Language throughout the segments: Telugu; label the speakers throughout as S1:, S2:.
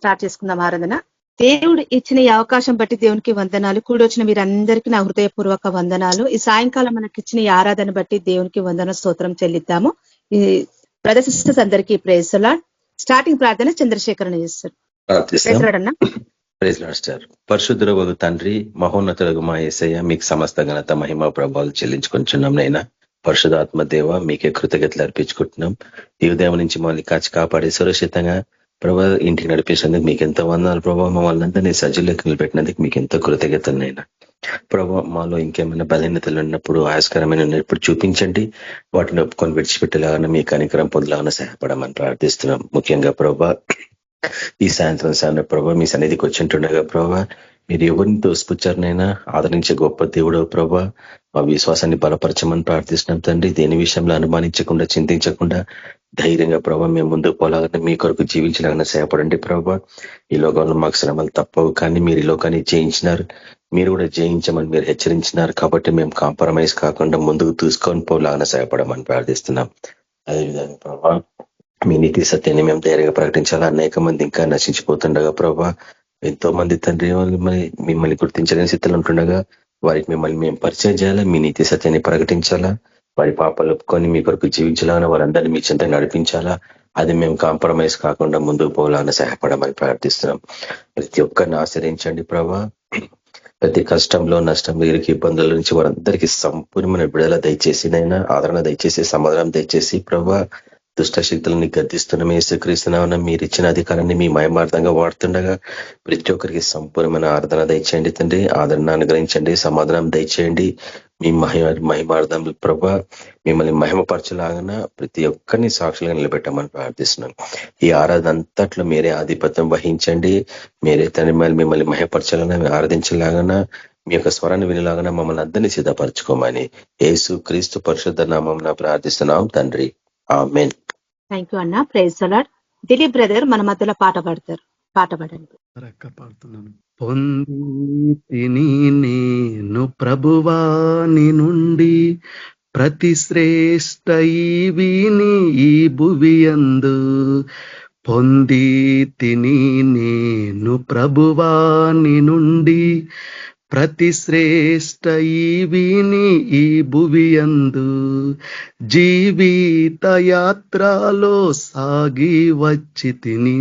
S1: స్టార్ట్ చేసుకుందాం ఆరాధన. దేవుడు ఇచ్చిన ఈ అవకాశం బట్టి దేవునికి వందనాలు. కూడొచ్చిన మీరందరికీ నా హృదయపూర్వక వందనాలు. ఈ సాయంకాలం మనకి ఇచ్చిన ఈ ఆరాధన బట్టి దేవునికి వందన స్తోత్రం చెల్లిద్దాము. ఈ బ్రదర్స్ సిస్టర్స్ అందరికీ ప్రైజ్ ది లార్డ్. స్టార్టింగ్ ప్రార్థన చంద్రశేఖరన్ చేస్తారు.
S2: పరిశుద్ధుల తండ్రి, మహోన్నతులకు మా యేసయ్య, మీకు సమస్త ఘనత మహిమ ప్రభావాలు చెల్లించుకుంటున్నాం. నైనా పరిశుధాత్మ దేవ, మీకే కృతజ్ఞతలు అర్పించుకుంటున్నాం. ఈ ఉదయం నుంచి మమ్మల్ని కాచి కాపాడి సురక్షితంగా ప్రభా ఇంటికి నడిపించినందుకు మీకు ఎంత వందనాలు ప్రభావ. మమ్మల్ని అంతా నీ సజ్జులకు నిలబెట్టినందుకు మీకు ఎంతో కృతజ్ఞతలైనా ప్రభావ. మాలో ఇంకేమైనా బలహీనతలు ఉన్నప్పుడు, ఆయాస్కరమైన ఉన్నప్పుడు చూపించండి. వాటిని ఒప్పుకొని విడిచిపెట్టేలాగా మీ కనికరం పొందలాగా సహాయపడమని ప్రార్థిస్తున్నాం. ముఖ్యంగా ప్రభా ఈ సాయంత్రం సాయంత్రం ప్రభా మీ సన్నిధికి వచ్చింటుండగా ప్రభా మీరు ఎవరిని తోసిపుచ్చారనైనా ఆదరించే గొప్ప దేవుడు ప్రభా. మా విశ్వాసాన్ని బలపరచమని ప్రార్థిస్తున్నాం తండ్రి. దేని విషయంలో అనుమానించకుండా, చింతించకుండా ధైర్యంగా ప్రభా మేము ముందుకు పోలాగానే మీ కొరకు జీవించలాగానే సహాయపడండి ప్రభా. ఈ లోకంలో మాకు శ్రమలు తప్పవు, కానీ మీరు ఈ లోకాన్ని జయించినారు. మీరు కూడా జయించమని మీరు హెచ్చరించినారు. కాబట్టి మేము కాంప్రమైజ్ కాకుండా ముందుకు తీసుకొని పోలాగానే సహాయపడమని ప్రార్థిస్తున్నాం. అదేవిధంగా ప్రభా మీ నీతి సత్యాన్ని మేము ధైర్యంగా ప్రకటించాలా. అనేక మంది ఇంకా నశించిపోతుండగా ప్రభా, ఎంతో మంది తండ్రి మిమ్మల్ని గుర్తించలేని స్థితిలో ఉంటుండగా వారికి మిమ్మల్ని మేము పరిచయం చేయాలా, మీ నీతి సత్యాన్ని ప్రకటించాలా, వారి పాపాలు ఒప్పుకొని మీ కొరకు జీవించాలని వారందరినీ మీ చింత నడిపించాలా. అది మేము కాంప్రమైజ్ కాకుండా ముందుకు పోవాలని సహాయపడమని ప్రార్థిస్తున్నాం. ప్రతి ఒక్కరిని ఆశ్రయించండి ప్రభా. ప్రతి కష్టంలో, నష్టంలో, ఇరుకు ఇబ్బందుల నుంచి వారందరికీ సంపూర్ణమైన విడుదల దయచేసి, నైనా ఆదరణ దయచేసి, సమాధానం దయచేసి ప్రభా. దుష్ట శక్తులని గద్దిస్తున్నాం. యేసుక్రీస్తునామమున మీరు ఇచ్చిన అధికారాన్ని మీ మహిమార్థంగా వాడుతుండగా ప్రతి ఒక్కరికి సంపూర్ణమైన ఆరాధన దయచేయండి తండ్రి. ఆదరణ అనుగ్రహించండి, సమాధానం దయచేయండి. మీ మహిమార్థం ప్రభా మిమ్మల్ని మహిమపరచలాగా ప్రతి ఒక్కరిని సాక్షులుగా నిలబెట్టమని ప్రార్థిస్తున్నాం. ఈ ఆరాధన అంతట్లో మీరే ఆధిపత్యం వహించండి. మీరే తండ్రి మిమ్మల్ని మహిమపరచాలన్నా, ఆరాధించలాగా మీ యొక్క స్వరాన్ని వినలాగా మమ్మల్ని అందరినీ సిద్ధపరచుకోమని యేసు క్రీస్తు పరిశుద్ధ నామమున ప్రార్థిస్తున్నాం తండ్రి. ఆమేన్.
S1: థ్యాంక్ యూ అన్న. Praise the lord. Dilip brother మన మధ్యలో పాట పాడతారు. పాట పాడండి.
S3: పాడుతున్నాను. పొందితిని నేను ప్రభువాని నుండి ప్రతి శ్రేష్ఠ ఈవిని ఈ భువియందు. పొందితిని నేను ప్రభువాని నుండి ప్రతి శ్రేష్ఠ ఈవిని ఈ భువియందు. జీవిత యాత్రలో సాగి వచ్చి తిని,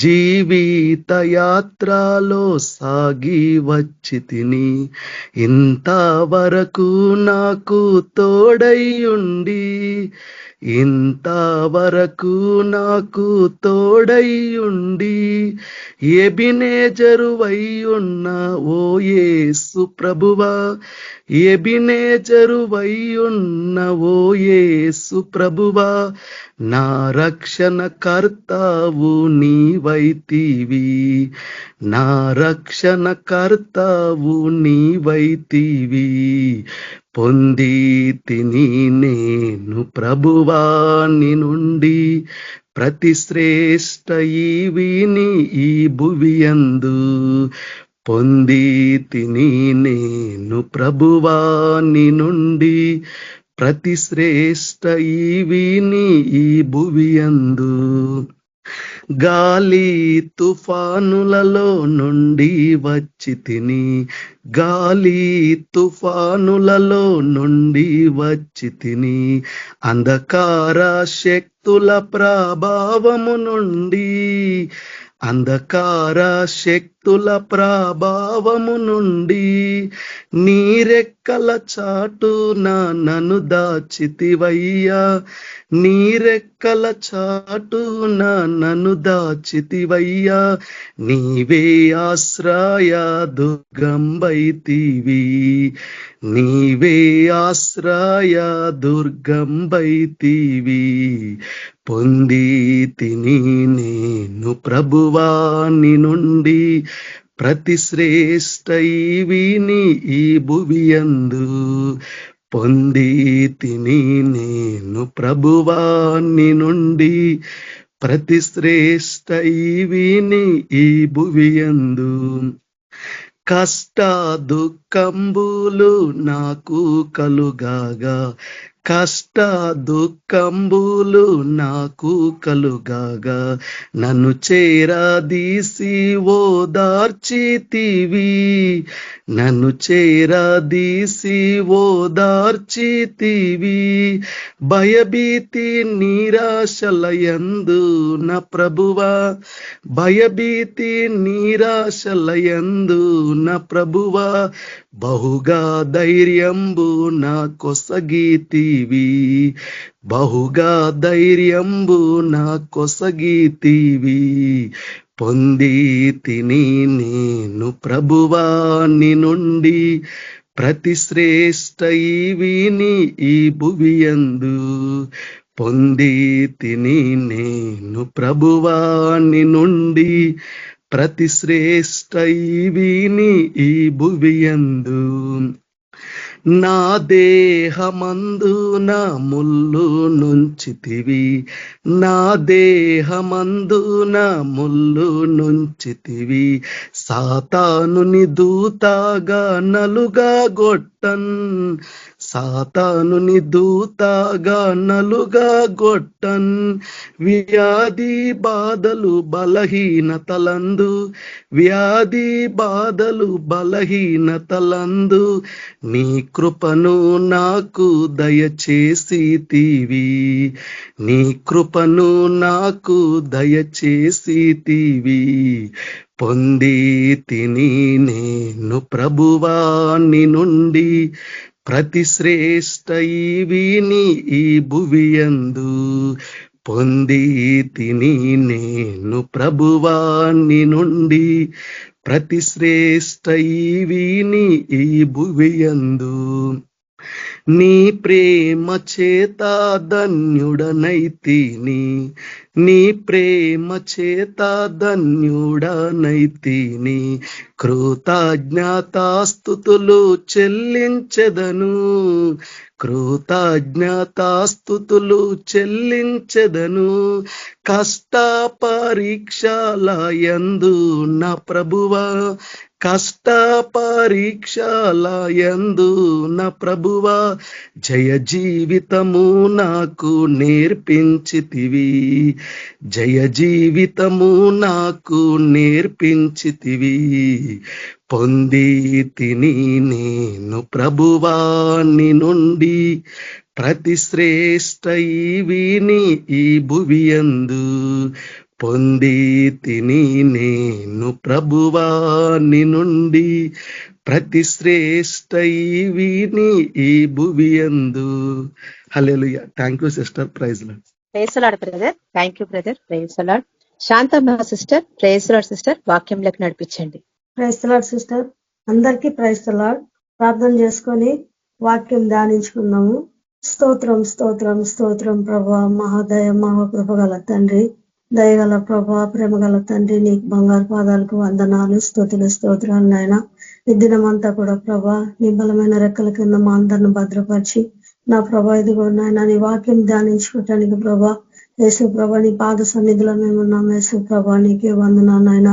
S3: జీవిత యాత్రలో సాగి వచ్చి తిని, ఇంతవరకు నాకు తోడయ్యుండి, ఇంతవరకు నాకు తోడయ్యుండి, ఎబినేజరువై ఉన్న ఓ యేసు ప్రభువా, ఎబినేజరువై ఉన్న ఓ యేసు ప్రభువా, నా రక్షణ కర్తావు నీవైతివి, నా రక్షణ కర్తావు నీవైతివి. పొందితిని నేను ప్రభువాని నుండి ప్రతి శ్రేష్ఠ ఈవిని ఈ భువియందు. పొందితిని నేను ప్రభువాని నుండి ప్రతి శ్రేష్ఠ ఈవిని ఈ భువియందు. గాలి తుఫానులలో నుండి వచ్చి తిని, గాలి తుఫానులలో నుండి వచ్చి తిని, అంధకార శక్తుల ప్రభావము నుండి, అంధకార శక్తుల ప్రభావము నుండి, నీరెక్కల చాటున నన్ను దాచితివయ్యా, నీరెక్కల చాటున నన్ను దాచితివయ్యా. నీవే ఆశ్రయ దుర్గంబైతివి, నీవే ఆశ్రయ దుర్గంబైతివి. పొందితిని నేను ప్రభువాని నుండి ప్రతి శ్రేష్ఠ ఈవిని ఈ భువియందు. పొందితిని నేను ప్రభువాని నుండి ప్రతి శ్రేష్ఠ ఈవిని ఈ భువియందు. కష్ట దుఃఖంబులు నాకు కలుగాగా, కష్ట దుఃఖంబులు నాకు కలుగాగా నన్ను చేరదీసి ఓదార్చితివి, నన్ను చేరదీసి ఓదార్చితివి. భయభీతి నిరాశలయందు నా ప్రభువా, భయభీతి నిరాశలయందు నా ప్రభువా, బహుగా ధైర్యంబు నా కొసగీతివి, బహుగా ధైర్యంబు నా కొసగీతివి. పొంది తిని నేను ప్రభువాని నుండి ప్రతి శ్రేష్ట ఈవిని ఈ భువియందు. పొంది తిని నేను ప్రభువాని నుండి ప్రతి శ్రేష్ట ఈవిని ఈ భువియందు. నా దేహమందు నా ముళ్ళు నుంచితివి, నా దేహమందు నా ముళ్ళు నుంచితివి. సాతానుని దూతగా నలుగా గొట్టన్, సాతానుని దూతగా నలుగా గొట్టన్. వ్యాధి బాధలు బలహీనతలందు, వ్యాధి బాధలు బలహీనతలందు నీ కృపను నాకు దయచేసితివి, నీ కృపను నాకు దయచేసితివి. పొంది తిని నేను ప్రభువాని నుండి ప్రతి శ్రేష్ట ఈవిని ఈ భువియందు. పొంది తిని నేను ప్రభువాని నుండి ప్రతి శ్రేష్ట ఈవిని ఈ భువియందు. నీ ప్రేమ చేత ధన్యుడనైతిని, నీ ప్రేమ చేత ధన్యుడనైతిని. కృతజ్ఞతాస్తుతులు చెల్లించెదను, కృతజ్ఞతాస్తుతులు చెల్లించెదను. కష్ట పరీక్షలయందు నా ప్రభువా, కష్ట పరీక్షలయందు నా ప్రభువా, జయ జీవితము నాకు నేర్పించితివి, జయ జీవితము నాకు నేర్పించితివి. పొంది తిని నేను ప్రభువాని నుండి ప్రతి శ్రేష్ట ఈవిని ఈ భువియందు. పొంది తిని నేను ప్రభువాని నుండి ప్రతి శ్రేష్ట ఈవిని ఈ భువియందు. Hallelujah. Thank you sister. Praise Lord.
S1: Praise Lord brother. Thank you brother. Praise Lord. Shantamma sister, praise Lord sister, వాక్యంలోకి నడిపించండి.
S4: Praise Lord sister. అందరికీ ప్రైజ్ లార్డ్. ప్రార్థన చేసుకొని వాక్యం ధ్యానించుకుందాము. స్తోత్రం స్తోత్రం స్తోత్రం ప్రభా, మహాదయ మహాకృప గల తండ్రి, దయగల ప్రభా, ప్రేమ గల తండ్రి, నీకు బంగారు పాదాలకు వందనాలు, స్తుతులు, స్తోత్రాలు నాయన. ఈ దినమంతా కూడా ప్రభా నీ బలమైన రెక్కల కింద మా అందరిని భద్రపరిచి నా ప్రభా ఇదిగో నాయన నీ వాక్యం ధ్యానించుకోవటానికి ప్రభా యేసు ప్రభా నీ పాద సన్నిధిలో మేము ఉన్నాం. యేసు ప్రభా నీకే వందనాలు నాయన.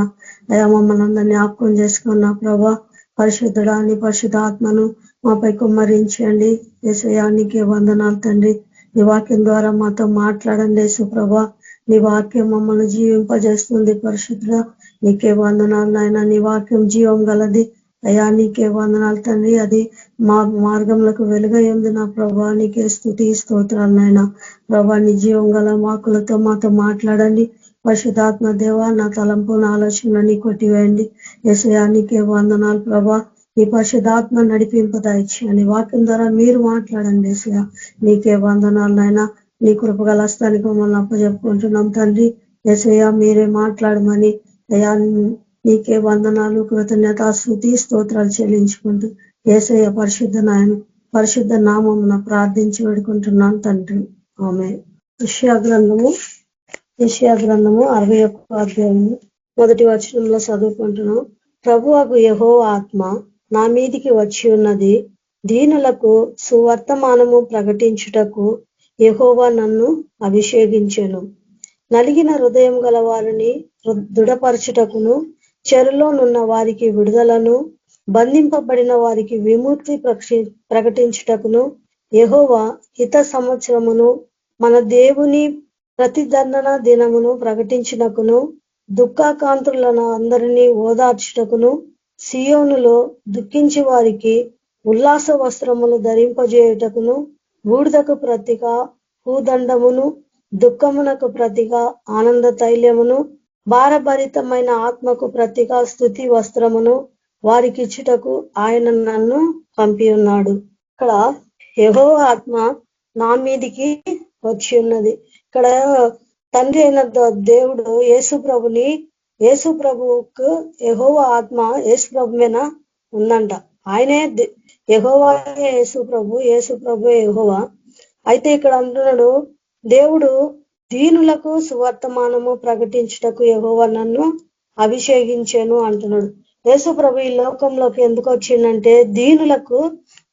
S4: అయా మమ్మల్ని అందరినీ జ్ఞాపకం చేసుకున్న ప్రభా పరిశుద్ధుడా నీ పరిశుద్ధ ఆత్మను మాపై కుమ్మరించండి. యేసయ్యా నీకే వందనాలు తండ్రి. నీ వాక్యం ద్వారా మాతో మాట్లాడండి యేసు ప్రభా. నీ వాక్యం మమ్మల్ని జీవింపజేస్తుంది పరిశుద్ధుడా, నీకే వందనాలు నాయన. నీ వాక్యం జీవం గలది అయా, నీకే వందనాలు తండ్రి. అది మా మార్గంలోకి వెలుగై ఉంది నా ప్రభా, నీకే స్తుతి స్తోత్రాలు నాయన. ప్రభా నీ జీవం గల వాక్కులతో మాతో మాట్లాడండి పరిశుద్ధాత్మ దేవ. నా తలంపున ఆలోచన నీ కొట్టివేయండి యేసయ్యా, నీకే వందనాలు ప్రభా. నీ పరిశుద్ధాత్మ నడిపింపదాయిచ్చండి. వాక్యం ద్వారా మీరు మాట్లాడండి యేసయ్యా, నీకే వందనాలు నాయన. నీ కృపగల హస్తానికి మమ్మల్ని అప్పచెప్పుకుంటున్నాం తండ్రి. యేసయ్యా మీరే మాట్లాడమని అయ్యా నీకే వందనాలు, కృతజ్ఞత, స్తుతి, స్తోత్రాలు చెల్లించుకుంటూ యేసయ్య పరిశుద్ధ నామమున ప్రార్థించి వేడుకుంటున్నాను తండ్రి. ఆమేన్. యెషయా గ్రంథము 61వ అధ్యాయము 1వ వచనంలో చదువుకుంటున్నాం. ప్రభువగు యెహోవా ఆత్మ నా మీదికి వచ్చి ఉన్నది, దీనులకు సువర్తమానము ప్రకటించుటకు యెహోవా నన్ను అభిషేకించెను. నలిగిన హృదయం గల వారిని దృఢపరచుటకును, చెరలోనున్న వారికి విడుదలను, బంధింపబడిన వారికి విముక్తి ప్రకటించుటకును యెహోవా హిత సంవత్సరమును మన దేవుని ప్రతిదండన దినమును ప్రకటించినకును దుఃఖాకాంతులను అందరినీ ఓదార్చుటకును సియోనులో దుఃఖించి వారికి ఉల్లాస వస్త్రములు ధరింపజేయుటకును బూడిదకు ప్రతిగా భూదండమును దుఃఖమునకు ప్రతిగా ఆనంద తైలమును భారభరితమైన ఆత్మకు ప్రతిగా స్తుతి వస్త్రమును వారికి ఇచ్చుటకు ఆయన నన్ను పంపి ఉన్నాడు. ఇక్కడ యెహోవా ఆత్మ నా మీదికి వచ్చి ఉన్నది. ఇక్కడ తండ్రి అయిన దేవుడు యేసు ప్రభువుకు యెహోవా ఆత్మ యేసు ప్రభు మీద ఉందంట. ఆయనే యెహోవా యేసు ప్రభు యెహోవా. అయితే ఇక్కడ అంటున్నాడు, దేవుడు దీనులకు సువర్తమానము ప్రకటించుటకు యెహోవా నన్ను అభిషేకించాను అంటున్నాడు. యేసు ప్రభు ఈ లోకంలోకి ఎందుకు వచ్చిందంటే దీనులకు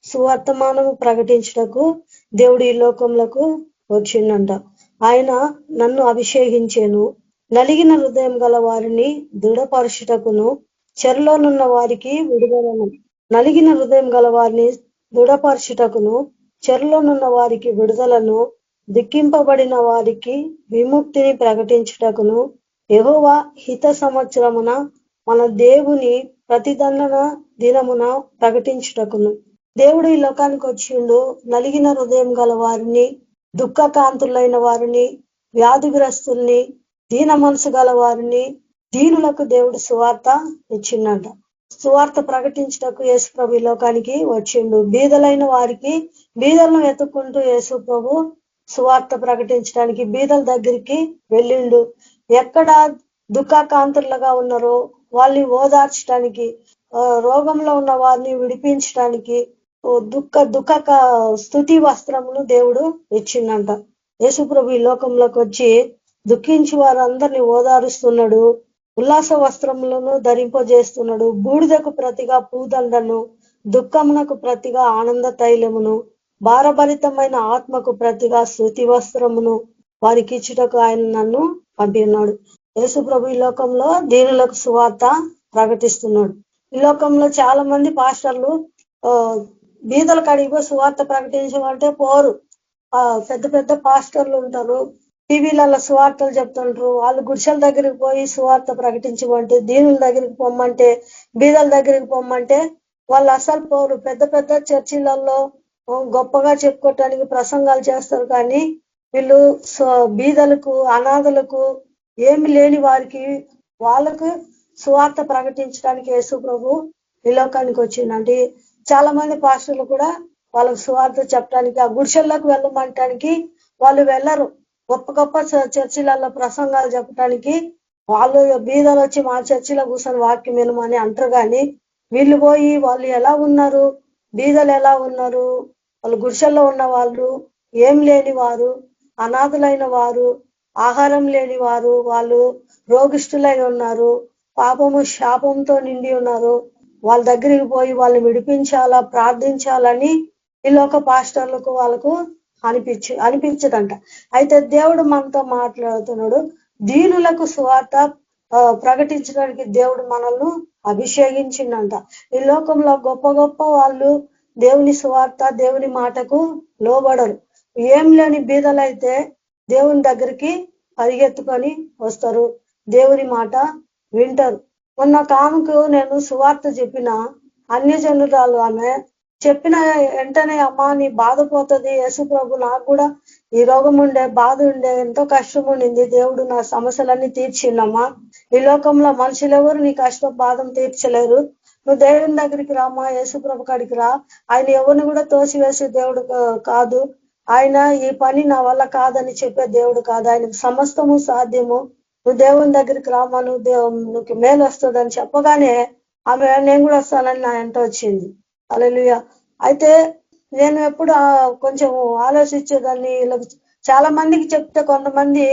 S4: సువర్తమానము ప్రకటించుటకు దేవుడు ఈ లోకంలోకి వచ్చిందంట. ఆయన నన్ను అభిషేకించాను, నలిగిన హృదయం గల వారిని దృఢపరచుటకును చెరలోనున్న వారికి విడుదలను నలిగిన హృదయం గల వారిని దృఢపరచుటకును చెరలోనున్న వారికి విడుదలను దిక్కింపబడిన వారికి విముక్తిని ప్రకటించుటకును యెహోవా హిత సంవత్సరమున మన దేవుని ప్రతిదండన దినమున ప్రకటించుటకును. దేవుడు ఈ లోకానికి వచ్చిండు నలిగిన హృదయం గల వారిని, దుఃఖకాంతులైన వారిని, వ్యాధిగ్రస్తుల్ని, దీన మనసు గల వారిని, దీనులకు దేవుడు సువార్త ఇచ్చిండంట. సువార్త ప్రకటించుటకు యేసు ప్రభు ఈ లోకానికి వచ్చిండు. బీదలైన వారికి బీదలను వెతుక్కుంటూ యేసు ప్రభు సువార్త ప్రకటించడానికి బీదల దగ్గరికి వెళ్ళిండు. ఎక్కడ దుఃఖకాంతులుగా ఉన్నారో వాళ్ళని ఓదార్చడానికి, రోగంలో ఉన్న వారిని విడిపించడానికి దుఃఖ స్తుతి వస్త్రమును దేవుడు ఇచ్చిందంట. యేసు ప్రభు ఈ లోకంలోకి వచ్చి దుఃఖించి వారందరినీ ఓదారుస్తున్నాడు, ఉల్లాస వస్త్రములను ధరింపజేస్తున్నాడు, బూడిదకు ప్రతిగా పూదండను, దుఃఖమునకు ప్రతిగా ఆనంద తైలమును, భారభరితమైన ఆత్మకు ప్రతిగా స్తుతి వస్త్రమును వారికి ఇచ్చుటకు ఆయన నన్ను పంపినాడు. యేసు ప్రభు ఈ లోకంలో దీనులకు సువార్త ప్రకటిస్తున్నాడు. ఈ లోకంలో చాలా మంది పాస్టర్లు బీదల కడిగిపో సువార్త ప్రకటించమంటే పోరు. పెద్ద పెద్ద పాస్టర్లు ఉంటారు, టీవీలలో సువార్తలు చెప్తుంటారు. వాళ్ళు గుడిసెల దగ్గరికి పోయి సువార్త ప్రకటించమంటే, దీనుల దగ్గరికి పొమ్మంటే, బీదల దగ్గరికి పొమ్మంటే వాళ్ళు అసలు పోరు. పెద్ద పెద్ద చర్చిలలో గొప్పగా చెప్పుకోవటానికి ప్రసంగాలు చేస్తారు, కానీ వీళ్ళు బీదలకు, అనాథలకు, ఏమి లేని వారికి వాళ్ళకు సువార్త ప్రకటించడానికి యేసు ప్రభు ఈ లోకానికి వచ్చిందండి. చాలా మంది పాస్టర్లు కూడా వాళ్ళకు సువార్త చెప్పడానికి, ఆ గుడిసెల్లోకి వెళ్ళమంటానికి వాళ్ళు వెళ్ళరు. గొప్ప గొప్ప చర్చిలలో ప్రసంగాలు చెప్పడానికి వాళ్ళు బీదలు వచ్చి మా చర్చిలో కూర్చొని వాక్యం వినమని అంటారు, కానీ వీళ్ళు పోయి వాళ్ళు ఎలా ఉన్నారు, బీదలు ఎలా ఉన్నారు, వాళ్ళు గుడిసెల్లో ఉన్న వాళ్ళు, ఏం లేని వారు, అనాథులైన వారు, ఆహారం లేని వారు, వాళ్ళు రోగిష్ఠులై ఉన్నారు, పాపము శాపంతో నిండి ఉన్నారు, వాళ్ళ దగ్గరికి పోయి వాళ్ళు విడిపించాలా, ప్రార్థించాలని ఈ లోక పాస్టర్లకు వాళ్ళకు అనిపించదంట. అయితే దేవుడు మనతో మాట్లాడుతున్నాడు. దీనులకు సువార్త ప్రకటించడానికి దేవుడు మనల్ని అభిషేకించిందంట. ఈ లోకంలో గొప్ప గొప్ప వాళ్ళు దేవుని సువార్త, దేవుని మాటకు లోబడరు. ఏం లేని బీదలైతే దేవుని దగ్గరికి పరిగెత్తుకొని వస్తారు, దేవుని మాట వింటారు. మొన్న కాముకు నేను సువార్త చెప్పిన అన్యజనురాలు, ఆమె చెప్పిన వెంటనే అమ్మా నీ బాధపోతుంది, యేసు ప్రభు నాకు కూడా ఈ రోగం ఉండే, బాధ ఉండే, ఎంతో కష్టం ఉండింది, దేవుడు నా సమస్యలన్నీ తీర్చిండమ్మా. ఈ లోకంలో మనుషులు ఎవరు నీ కష్టం బాధం తీర్చలేరు, నువ్వు దేవుని దగ్గరికి రామ్మా, యేసు ప్రభు కాడికి రా. ఆయన ఎవరిని కూడా తోసివేసే దేవుడు కాదు, ఆయన ఈ పని నా వల్ల కాదని చెప్పే దేవుడు కాదు, ఆయనకు సమస్తము సాధ్యము, నువ్వు దేవుని దగ్గరికి రామా, నువ్వు మేలు వస్తుందని చెప్పగానే ఆమె నేను కూడా వస్తానని నా వెంట వచ్చింది. హల్లెలూయా. అయితే నేను ఎప్పుడు కొంచెం ఆలోచించేదాన్ని, చాలా మందికి చెప్తే, కొంతమంది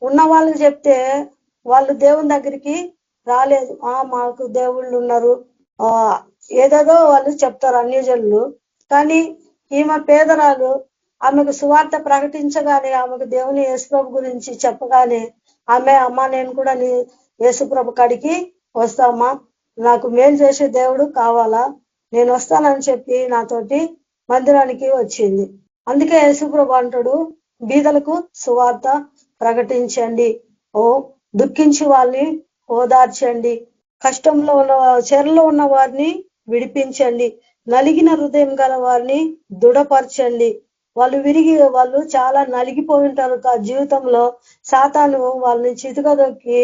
S4: ఉన్న వాళ్ళకి చెప్తే వాళ్ళు దేవుని దగ్గరికి రాలేదు. మాకు దేవుళ్ళు ఉన్నారు ఏదేదో వాళ్ళు చెప్తారు అన్యజనులు. కానీ ఈమె పేదరాలు, ఆమెకు సువార్త ప్రకటించగానే, ఆమెకు దేవుని యేసుప్రభు గురించి చెప్పగానే ఆమె అమ్మ నేను కూడా నీ యేసుప్రభు కాడికి వస్తామా, నాకు మేలు చేసే దేవుడు కావాలా, నేను వస్తానని చెప్పి నాతోటి మందిరానికి వచ్చింది. అందుకే యేసుప్రభు అంటాడు, బీదలకు సువార్త ప్రకటించండి, దుఃఖించి వాళ్ళని ఓదార్చండి, కష్టంలో ఉన్న చెరలో ఉన్న వారిని విడిపించండి, నలిగిన హృదయం గల వారిని దృఢపరచండి. వాళ్ళు చాలా నలిగిపోయి ఉంటారు జీవితంలో. సాతాను వాళ్ళని చితకదొక్కి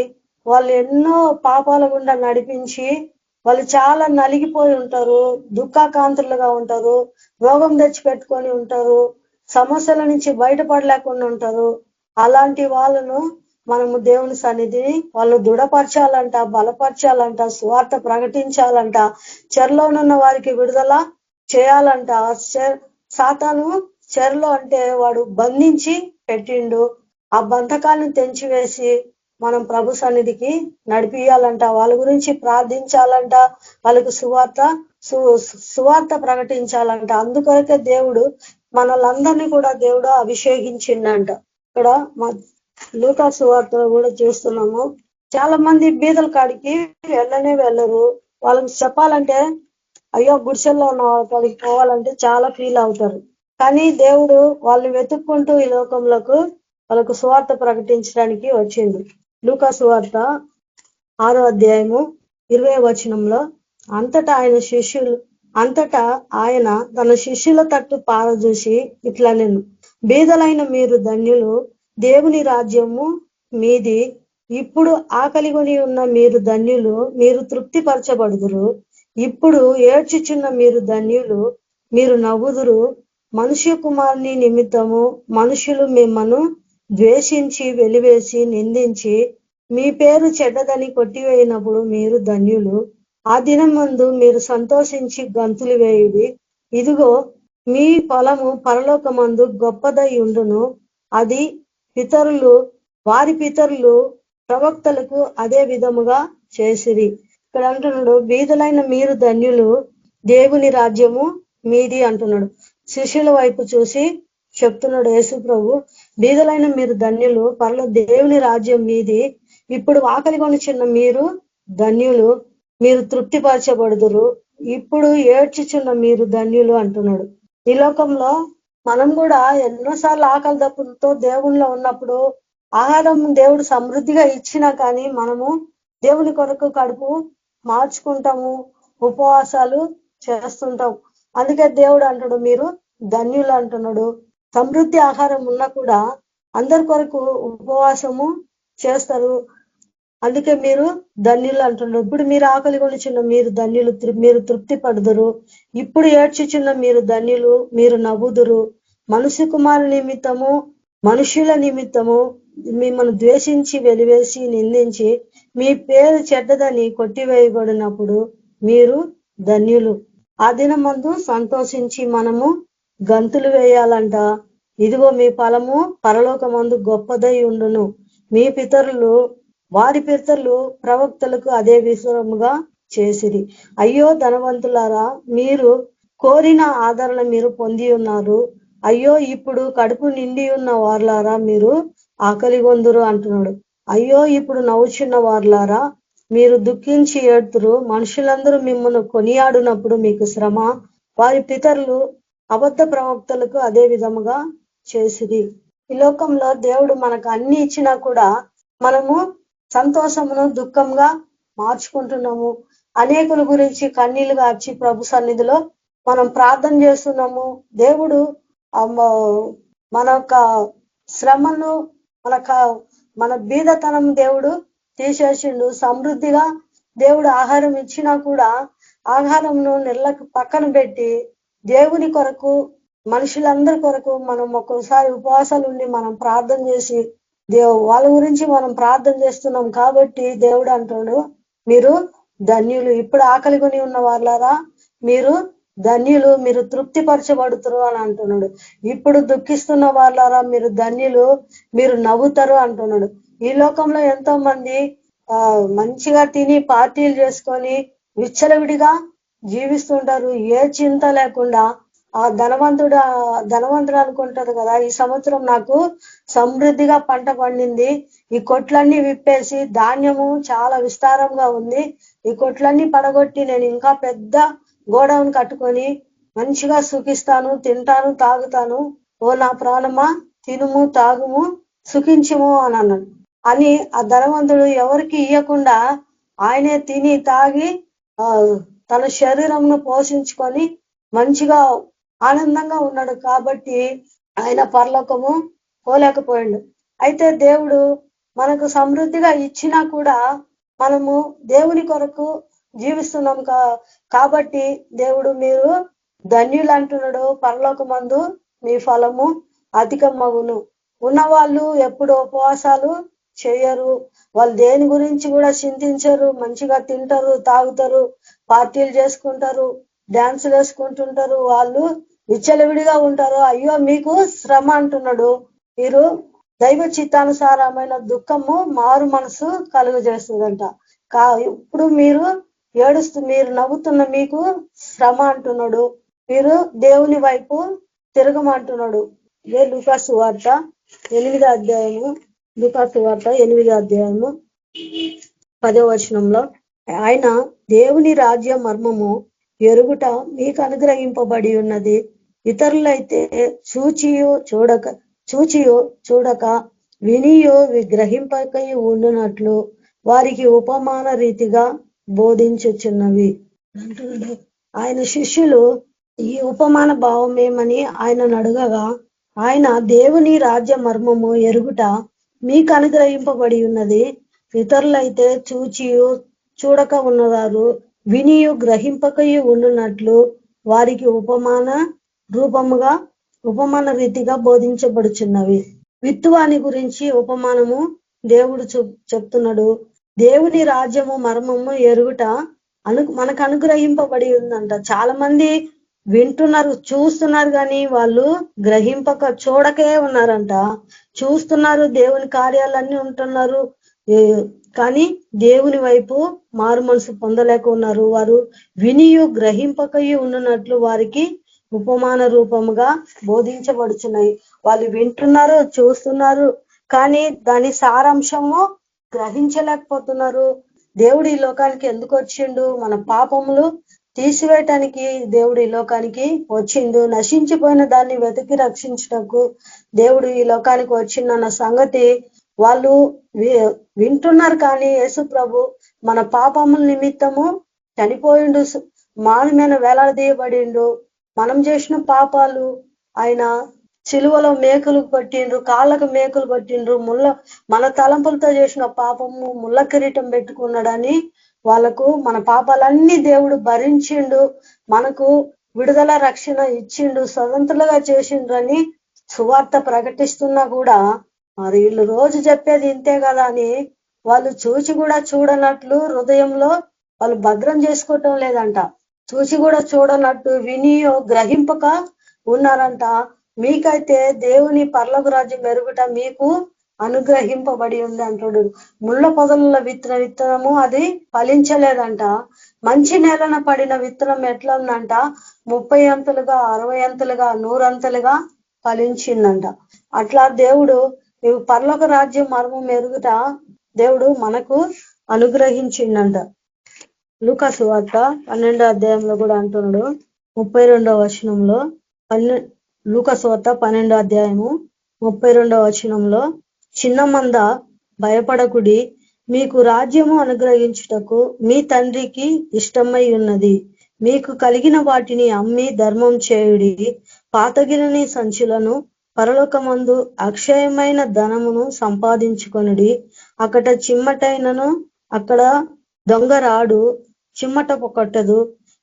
S4: వాళ్ళు ఎన్నో పాపాల గుండా నడిపించి వాళ్ళు చాలా నలిగిపోయి ఉంటారు, దుఃఖాకాంతులుగా ఉంటారు, రోగం తెచ్చిపెట్టుకొని ఉంటారు, సమస్యల నుంచి బయటపడలేకుండా ఉంటారు. అలాంటి వాళ్ళను మనము దేవుని సన్నిధిని వాళ్ళు దృఢపరచాలంట, బలపరచాలంట, సువార్త ప్రకటించాలంట, చెరలోనున్న వారికి విడుదల చేయాలంట. సాతాను చెరలో అంటే వాడు బంధించి పెట్టిండు, ఆ బంధకాలను తెంచివేసి మనం ప్రభు సన్నిధికి నడిపియాలంట, వాళ్ళ గురించి ప్రార్థించాలంట, వాళ్ళకు సువార్త ప్రకటించాలంట. అందుకొరకే దేవుడు మనలందరినీ కూడా దేవుడు అభిషేకించిండంట. ఇక్కడ లూకా సువార్తలో కూడా చూస్తున్నాము, చాలా మంది బీదల కాడికి వెళ్ళరు. వాళ్ళకి చెప్పాలంటే అయ్యో గుడిసెల్లో ఉన్న వాళ్ళకి పోవాలంటే చాలా ఫీల్ అవుతారు. కానీ దేవుడు వాళ్ళని వెతుక్కుంటూ ఈ లోకంలోకి వాళ్ళకు సువార్త ప్రకటించడానికి వచ్చింది. లూకా సువార్త 6వ అధ్యాయము 20వ వచనంలో, అంతటా ఆయన తన శిష్యుల తట్టు పారజూసి ఇట్లా, నేను బీదలైన మీరు ధన్యులు, దేవుని రాజ్యము మీది. ఇప్పుడు ఆకలిగొని ఉన్న మీరు ధన్యులు, మీరు తృప్తిపరచబడుదురు. ఇప్పుడు ఏడ్చుచున్న మీరు ధన్యులు, మీరు నవ్వుదురు. మనుష్య కుమారుని నిమిత్తము మనుషులు మిమ్మను ద్వేషించి వెలివేసి నిందించి మీ పేరు చెడ్డదని కొట్టివేయినప్పుడు మీరు ధన్యులు. ఆ దినమందు మీరు సంతోషించి గంతులు వేయుడి. ఇదిగో మీ ఫలము పరలోకమందు గొప్పదై ఉండును. అది వారి పితరులు ప్రవక్తలకు అదే విధముగా చేసిరి. ఇక్కడ అంటున్నాడు, బీదలైన మీరు ధన్యులు, దేవుని రాజ్యము మీది అంటున్నాడు. శిష్యుల వైపు చూసి చెప్తున్నాడు యేసు ప్రభు, బీదలైన మీరు ధన్యులు, దేవుని రాజ్యం మీది. ఇప్పుడు ఆకలి కొనిచున్న మీరు ధన్యులు, మీరు తృప్తిపరచబడుదురు. ఇప్పుడు ఏడ్చుచున్న మీరు ధన్యులు అంటున్నాడు. ఈ లోకంలో మనం కూడా ఎన్నోసార్లు ఆకలి దప్పులతో దేవునిలో ఉన్నప్పుడు ఆహారం దేవుడు సమృద్ధిగా ఇచ్చినా కానీ మనము దేవుని కొరకు కడుపు మార్చుకుంటాము, ఉపవాసాలు చేస్తుంటాం. అందుకే దేవుడు అంటాడు మీరు ధన్యులు అంటున్నాడు. సమృద్ధి ఆహారం ఉన్నా కూడా అందరి కొరకు ఉపవాసము చేస్తారు. అందుకే మీరు ధన్యులు అంటున్నారు. ఇప్పుడు మీరు ఆకలి కొనిచున్న మీరు ధన్యులు, మీరు తృప్తి పడుదురు. ఇప్పుడు ఏడ్చుచున్న మీరు ధన్యులు, మీరు నవ్వుదురు. మనుష్య కుమారు నిమిత్తము మనుషుల నిమిత్తము మిమ్మల్ని ద్వేషించి వెలివేసి నిందించి మీ పేరు చెడ్డదని కొట్టివేయబడినప్పుడు మీరు ధన్యులు. ఆ దినమందు సంతోషించి మనము గంతులు వేయాలంట. ఇదిగో మీ ఫలము పరలోకమందు గొప్పదై ఉండును. మీ వారి పితరులు ప్రవక్తలకు అదే విషయముగా చేసిరి. అయ్యో ధనవంతులారా, మీరు కోరిన ఆదరణ మీరు పొంది ఉన్నారు. అయ్యో ఇప్పుడు కడుపు నిండి ఉన్న వారులారా, మీరు ఆకలి గొందురు అంటున్నాడు. అయ్యో ఇప్పుడు నవ్వుచున్న వారులారా, మీరు దుఃఖించి ఏడుతురు. మనుషులందరూ మిమ్మల్ని కొనియాడునప్పుడు మీకు శ్రమ. వారి పితరులు అబద్ధ ప్రవక్తలకు అదే విధముగా చేసిరి. ఈ లోకంలో దేవుడు మనకు అన్ని ఇచ్చినా కూడా మనము సంతోషమును దుఃఖంగా మార్చుకుంటున్నాము. అనేకుల గురించి కన్నీళ్లు కార్చి ప్రభు సన్నిధిలో మనం ప్రార్థన చేస్తున్నాము. దేవుడు మన యొక్క శ్రమను మన బీదతనం దేవుడు తీసేసిండు. సమృద్ధిగా దేవుడు ఆహారం ఇచ్చినా కూడా ఆహారంను నెలకు పక్కన పెట్టి దేవుని కొరకు మనుషులందరి కొరకు మనం ఒక్కోసారి ఉపవాసాలు ఉండి మనం ప్రార్థన చేసి వాళ్ళ గురించి మనం ప్రార్థన చేస్తున్నాం. కాబట్టి దేవుడు అంటాడు మీరు ధన్యులు. ఇప్పుడు ఆకలి కొని ఉన్న వాళ్ళారా మీరు ధన్యులు, మీరు తృప్తిపరచబడుతారు అని అంటున్నాడు. ఇప్పుడు దుఃఖిస్తున్న వాళ్ళారా మీరు ధన్యులు, మీరు నవ్వుతారు అంటున్నాడు. ఈ లోకంలో ఎంతో మంది మంచిగా తిని పార్టీలు చేసుకొని విచ్చలవిడిగా జీవిస్తుంటారు. ఏ చింత లేకుండా ఆ ధనవంతుడు అనుకుంటారు కదా, ఈ సంవత్సరం నాకు సమృద్ధిగా పంట పండింది, ఈ కొట్లన్నీ విప్పేసి ధాన్యము చాలా విస్తారంగా ఉంది, ఈ కొట్లన్నీ పడగొట్టి నేను ఇంకా పెద్ద గోడౌన్ కట్టుకొని మంచిగా సుఖిస్తాను, తింటాను, తాగుతాను. ఓ నా ప్రాణమా తినుము, తాగుము, సుఖించుము అని అన్నాడు. అని ఆ ధనవంతుడు ఎవరికి ఇయ్యకుండా ఆయనే తిని తాగి తన శరీరంను పోషించుకొని మంచిగా ఆనందంగా ఉన్నాడు. కాబట్టి ఆయన పరలోకము పోలేకపోయాడు. అయితే దేవుడు మనకు సమృద్ధిగా ఇచ్చినా కూడా మనము దేవుని కొరకు జీవిస్తున్నాం కాబట్టి దేవుడు మీరు ధన్యులు అంటున్నాడు. పరలోకమందు మీ ఫలము అధికమగును. ఉన్నవాళ్ళు ఎప్పుడు ఉపవాసాలు చేయరు, వాళ్ళు దేని గురించి కూడా చింతించరు. మంచిగా తింటారు, తాగుతారు, పార్టీలు చేసుకుంటారు, డాన్సులు వేసుకుంటుంటారు, వాళ్ళు విచ్చలవిడిగా ఉంటారు. అయ్యో మీకు శ్రమ అంటున్నాడు. మీరు దైవ చిత్తానుసారమైన దుఃఖము మారు మనసు కలుగజేస్తుందంట. ఇప్పుడు మీరు మీరు నవ్వుతున్న మీకు శ్రమ అంటున్నాడు. మీరు దేవుని వైపు తిరగమంటున్నాడు. ఇదే లూకాసు వార్త 8వ అధ్యాయము, లూకాసు వార్త 8వ అధ్యాయము 10వ వచనంలో ఆయన దేవుని రాజ్య మర్మము ఎరుగుట మీకు అనుగ్రహింపబడి ఉన్నది. ఇతరులైతే చూచియో చూడక వినియో విగ్రహింపకై ఉండునట్లు వారికి ఉపమాన రీతిగా బోధించుచున్నవి అంటున్నాడు. ఆయన శిష్యులు ఈ ఉపమాన భావమేమని ఆయనను అడగగా ఆయన దేవుని రాజ్య మర్మము ఎరుగుట మీకు అనుగ్రహింపబడి ఉన్నది. ఇతరులైతే చూచియు చూడక ఉన్నవారు వినియు గ్రహింపకయు ఉండునట్లు వారికి ఉపమాన రీతిగా బోధించబడుచున్నవి. విత్తువాని గురించి ఉపమానము దేవుడు చెప్తున్నాడు. దేవుని రాజ్యము మర్మము ఎరుగుట మనకు అనుగ్రహింపబడి ఉందంట. చాలా మంది వింటున్నారు, చూస్తున్నారు, కానీ వాళ్ళు గ్రహింపక చూడకే ఉన్నారంట. చూస్తున్నారు, దేవుని కార్యాలన్నీ ఉంటున్నారు, కానీ దేవుని వైపు మారు మనసు పొందలేక ఉన్నారు. వారు వినియు గ్రహింపకయు ఉన్నట్లు వారికి ఉపమాన రూపముగా బోధించబడుచున్నాయి. వాళ్ళు వింటున్నారు, చూస్తున్నారు, కానీ దాని సారాంశము గ్రహించలేకపోతున్నారు. దేవుడు ఈ లోకానికి ఎందుకు వచ్చిండు? మన పాపములు తీసివేయటానికి దేవుడు ఈ లోకానికి వచ్చిండు. నశించిపోయిన దాన్ని వెతికి రక్షించటకు దేవుడు ఈ లోకానికి వచ్చిందన్న సంగతి వాళ్ళు వింటున్నారు. కానీ యేసు ప్రభు మన పాపముల నిమిత్తము చనిపోయిండు, మాను మీద వేలాడదీయబడిండు. మనం చేసిన పాపాలు ఆయన సిలువలో మేకులు పట్టిండ్రు, కాళ్ళకు మేకులు పట్టిండ్రు. మన తలంపులతో చేసిన పాపము ముళ్ళ కిరీటం పెట్టుకున్నాడని వాళ్ళకు మన పాపాలన్నీ దేవుడు భరించిండు, మనకు విడుదల రక్షణ ఇచ్చిండు, స్వతంత్రులుగా చేసిండ్రని సువార్త ప్రకటిస్తున్నా కూడా మరి వీళ్ళు రోజు చెప్పేది ఇంతే కదా అని వాళ్ళు చూచి కూడా చూడనట్లు హృదయంలో వాళ్ళు భద్రం చేసుకోవటం లేదంట. చూసి కూడా చూడనట్టు వినియో గ్రహింపక ఉన్నారంట. మీకైతే దేవుని పరలోక రాజ్యం మెరుగుట మీకు అనుగ్రహింపబడి ఉంది అంటాడు. ముళ్ళ పొదలలో విత్తనము అది ఫలించలేదంట. మంచి నేలన పడిన విత్తనం ఎట్లా ఉందంట? 30 అంతలుగా, 60 అంతలుగా, 100 అంతలుగా ఫలించిందంట. అట్లా దేవుడు పరలోక రాజ్యం మర్మం మెరుగుట దేవుడు మనకు అనుగ్రహించిందంట. లూకాసు వార్త 12వ అధ్యాయంలో కూడా అంటున్నాడు, 32వ వచనంలో. లూకాసు వార్త 12వ అధ్యాయము 32వ వచనంలో, చిన్న మంద భయపడకుడి, మీకు రాజ్యము అనుగ్రహించుటకు మీ తండ్రికి ఇష్టమై ఉన్నది. మీకు కలిగిన వాటిని అమ్మి ధర్మం చేయుడి, పాతగిలని సంచులను పరలోకమందు అక్షయమైన ధనమును సంపాదించుకొనుడి. అక్కడ చిమ్మటైనను అక్కడ దొంగ రాడు, చిమ్మట కొట్టదు.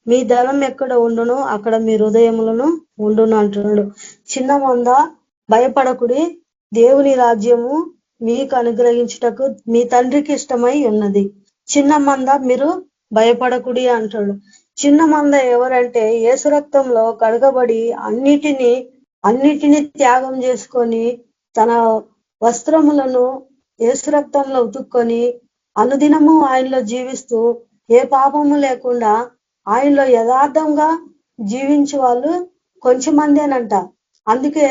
S4: మీ ధనం ఎక్కడ ఉండును అక్కడ మీ హృదయములను ఉండును అంటున్నాడు. చిన్న మంద భయపడకుడి, దేవుని రాజ్యము మీకు అనుగ్రహించుటకు మీ తండ్రికి ఇష్టమై ఉన్నది. చిన్న మంద మీరు భయపడకుడి అంటాడు. చిన్న మంద ఎవరంటే యేసు రక్తంలో కడగబడి అన్నిటినీ త్యాగం చేసుకొని తన వస్త్రములను యేసు రక్తంలో ఉతుక్కొని అనుదినము ఆయనలో జీవిస్తూ ఏ పాపము లేకుండా ఆయనలో యథార్థంగా జీవించే వాళ్ళు కొంచెం మందేనంట. అందుకే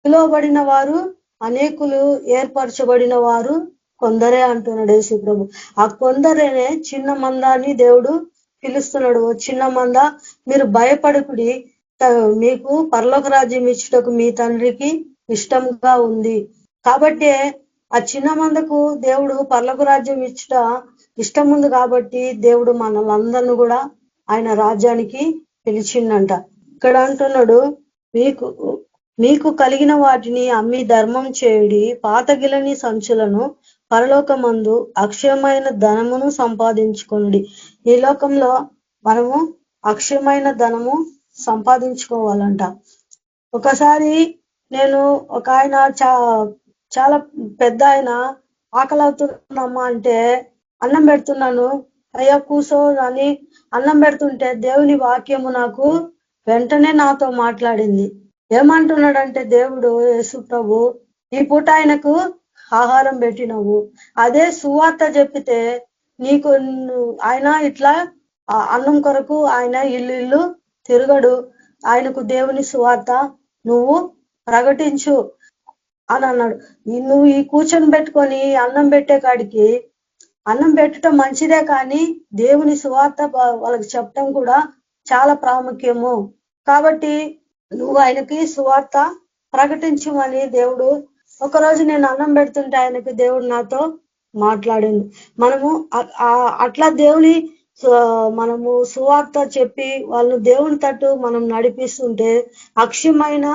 S4: పిలువబడిన వారు అనేకులు, ఏర్పరచబడిన వారు కొందరే అంటున్నాడు యేసు ప్రభు. ఆ కొందరేనే చిన్న మందాన్ని దేవుడు పిలుస్తున్నాడు. చిన్న మంద మీరు భయపడకుడి, మీకు పరలోక రాజ్యం ఇచ్చుటకు మీ తండ్రికి ఇష్టంగా ఉంది. కాబట్టి ఆ చిన్న మందకు దేవుడు పరలోక రాజ్యం ఇచ్చుట ఇష్టం ఉంది కాబట్టి దేవుడు మనల్ని కూడా ఆయన రాజ్యానికి పిలిచిండంట. ఇక్కడ అంటున్నాడు, మీకు కలిగిన వాటిని అమ్మి ధర్మం చేయుడి, పాతగిలని సంచులను పరలోకమందు అక్షయమైన ధనమును సంపాదించుకోండి. ఈ లోకంలో మనము అక్షయమైన ధనము సంపాదించుకోవాలంట. ఒకసారి నేను ఒక ఆయన చాలా పెద్ద ఆయన ఆకలి అవుతున్నామ్మా అంటే అన్నం పెడుతున్నాను, అయ్యా కూసో అని అన్నం పెడుతుంటే దేవుని వాక్యము నాకు వెంటనే నాతో మాట్లాడింది. ఏమంటున్నాడంటే దేవుడు యేసు ప్రభు, ఈ పూట ఆయనకు ఆహారం పెట్టినవు, అదే సువార్త చెప్పితే నీకు ఆయన ఇట్లా అన్నం కొరకు ఆయన ఇల్లు తిరగడు, ఆయనకు దేవుని సువార్త నువ్వు ప్రకటించు అని అన్నాడు. నువ్వు ఈ కూర్చొని పెట్టుకొని అన్నం పెట్టే కాడికి అన్నం పెట్టడం మంచిదే, కానీ దేవుని సువార్త వాళ్ళకి చెప్పడం కూడా చాలా ప్రాముఖ్యము. కాబట్టి నువ్వు ఆయనకి సువార్త ప్రకటించమని దేవుడు, ఒకరోజు నేను అన్నం పెడుతుంటే ఆయనకి దేవుడు నాతో మాట్లాడింది. మనము అట్లా దేవుని మనము సువార్త చెప్పి వాళ్ళు దేవుని తట్టు మనం నడిపిస్తుంటే అక్షయమైన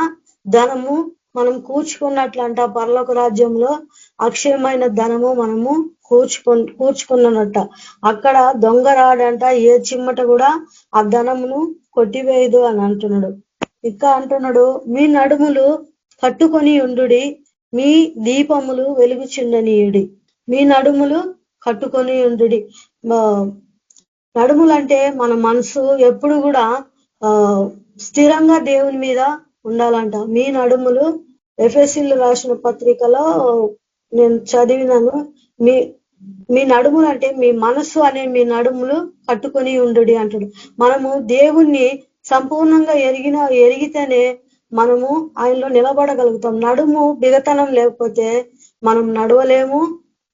S4: ధనము మనం కూర్చుకున్నట్లంట. పరలోక రాజ్యంలో అక్షయమైన ధనము మనము కూర్చుకున్నట్ట. అక్కడ దొంగ రాడంట, ఏ చిమ్మట కూడా ఆ ధనమును కొట్టివేయదు అని అంటున్నాడు. ఇంకా అంటున్నాడు, మీ నడుములు కట్టుకొని ఉండుడి, మీ దీపములు వెలుగుచుండనీయుడి. మీ నడుములు కట్టుకొని ఉండుడి. నడుములంటే మన మనసు ఎప్పుడు కూడా స్థిరంగా దేవుని మీద ఉండాలంట. మీ నడుములు ఎఫెసీలు రాసిన పత్రికలో నేను చదివినాను. మీ నడుములు అంటే మీ మనసు అనే మీ నడుములు కట్టుకొని ఉండుడి అంటాడు. మనము దేవుణ్ణి సంపూర్ణంగా ఎరిగితేనే మనము ఆయనలో నిలబడగలుగుతాం. నడుము బిగతనం లేకపోతే మనం నడవలేము,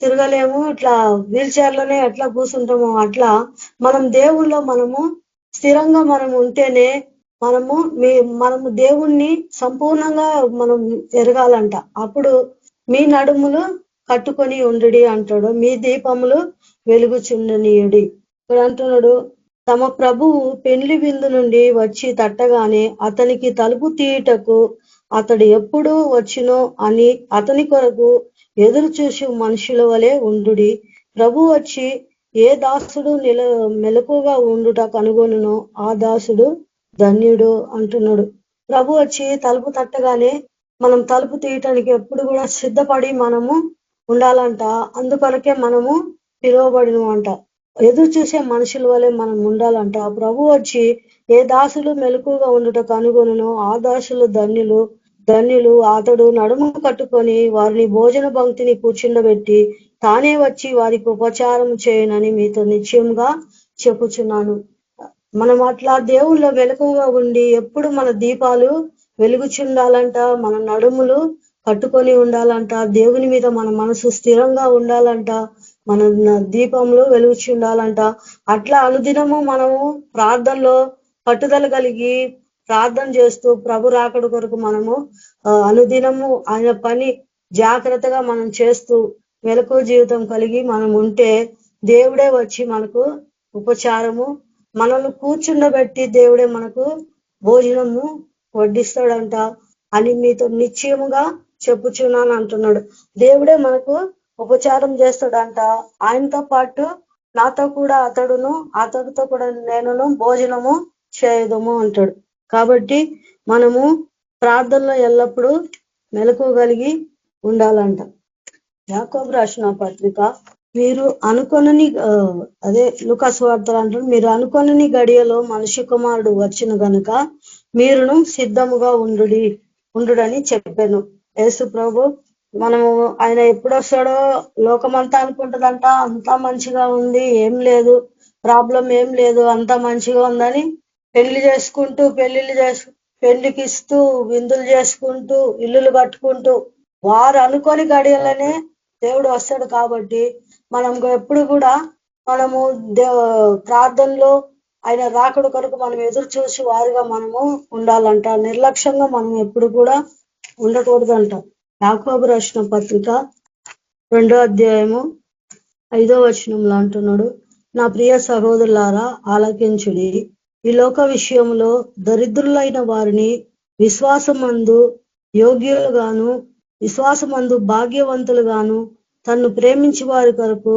S4: తిరగలేము. ఇట్లా వీల్ చైర్లోనే ఎట్లా కూర్చుంటామో అట్లా మనం దేవుళ్ళో మనము స్థిరంగా మనం ఉంటేనే మనము దేవుణ్ణి సంపూర్ణంగా మనం ఎరగాలంట. అప్పుడు మీ నడుములు కట్టుకొని ఉండుడి అంటాడు, మీ దీపములు వెలుగుచుండనీయుడి. ఇక్కడ అంటున్నాడు, తమ ప్రభువు పెండ్లి విందు నుండి వచ్చి తట్టగానే అతనికి తలుపు తీయుటకు అతడు ఎప్పుడు వచ్చినో అని అతని కొరకు ఎదురు చూసి మనుషుల వలె ఉండుడి. ప్రభు వచ్చి ఏ దాసుడు మెలకుగా ఉండుట కనుగొనునో ఆ దాసుడు ధన్యుడు అంటున్నాడు. ప్రభు వచ్చి తలుపు తట్టగానే మనం తలుపు తీయటానికి ఎప్పుడు కూడా సిద్ధపడి మనము ఉండాలంట. అందుకొరకే మనము పిలువబడినమంట. ఎదురు చూసే మనుషుల వలె మనం ఉండాలంట. ప్రభు వచ్చి ఏ దాసులు మెలకుగా ఉండుట కనుగొనునో ఆ దాసులు ధన్యులు. అతడు నడుము కట్టుకొని వారిని భోజన పంక్తిని కూర్చుండబెట్టి తానే వచ్చి వారికి ఉపచారం చేయనని మీతో నిశ్చయంగా చెప్పుచున్నాను. మనం అట్లా దేవుళ్ళో వెలుగుగా ఉండి ఎప్పుడు మన దీపాలు వెలుగుచుండాలంట. మన నడుములు కట్టుకొని ఉండాలంట. దేవుని మీద మన మనసు స్థిరంగా ఉండాలంట. మన దీపంలో వెలుగుచుండాలంట. అట్లా అనుదినము మనము ప్రార్థనలో పట్టుదల కలిగి ప్రార్థన చేస్తూ ప్రభు రాకడ కొరకు మనము అనుదినము ఆయన పని జాగ్రత్తగా మనం చేస్తూ మెలకువ జీవితం కలిగి మనం ఉంటే దేవుడే వచ్చి మనకు ఉపచారము మనల్ని కూర్చుండబెట్టి దేవుడే మనకు భోజనము వడ్డిస్తాడంట అని మీతో నిశ్చయముగా చెప్పుచున్నాను అంటున్నాడు. దేవుడే మనకు ఉపచారం చేస్తాడంట. ఆయనతో పాటు నాతో కూడా అతడితో కూడా నేను భోజనము చేయదము అంటాడు. కాబట్టి మనము ప్రార్థనలో ఎల్లప్పుడూ మెలకువ కలిగి ఉండాలంట. యాకోబు రాసిన పత్రిక, మీరు అనుకొనని అదే లూకాసు వార్తలు అంటారు, మీరు అనుకొనని గడియలో మనిషి కుమారుడు వచ్చిన గనుక మీరును సిద్ధముగా ఉండుడని చెప్పాను. యేసు ప్రభు మనము ఆయన ఎప్పుడు వస్తాడో లోకమంతా అనుకుంటుందంట అంతా మంచిగా ఉంది, ఏం లేదు, ప్రాబ్లం ఏం లేదు, అంతా మంచిగా ఉందని పెళ్లికి ఇస్తూ విందులు చేసుకుంటూ ఇల్లులు కట్టుకుంటూ వారు అనుకోని గడియలనే దేవుడు వస్తాడు. కాబట్టి మనం ఎప్పుడు కూడా మనము ప్రార్థనలో ఆయన రాకడ కొరకు మనం ఎదురు చూసి వారిగా మనము ఉండాలంట. నిర్లక్ష్యంగా మనం ఎప్పుడు కూడా ఉండకూడదంట. యాకోబు రాసిన పత్రిక 2వ అధ్యాయము 5వ వచనంలో అంటున్నాడు, నా ప్రియ సహోదరులారా ఆలకించుడి, ఈ లోక విషయంలో దరిద్రులైన వారిని విశ్వాసమందు యోగ్యులుగాను విశ్వాసమందు భాగ్యవంతులుగాను తన్ను ప్రేమించి వారి కొరకు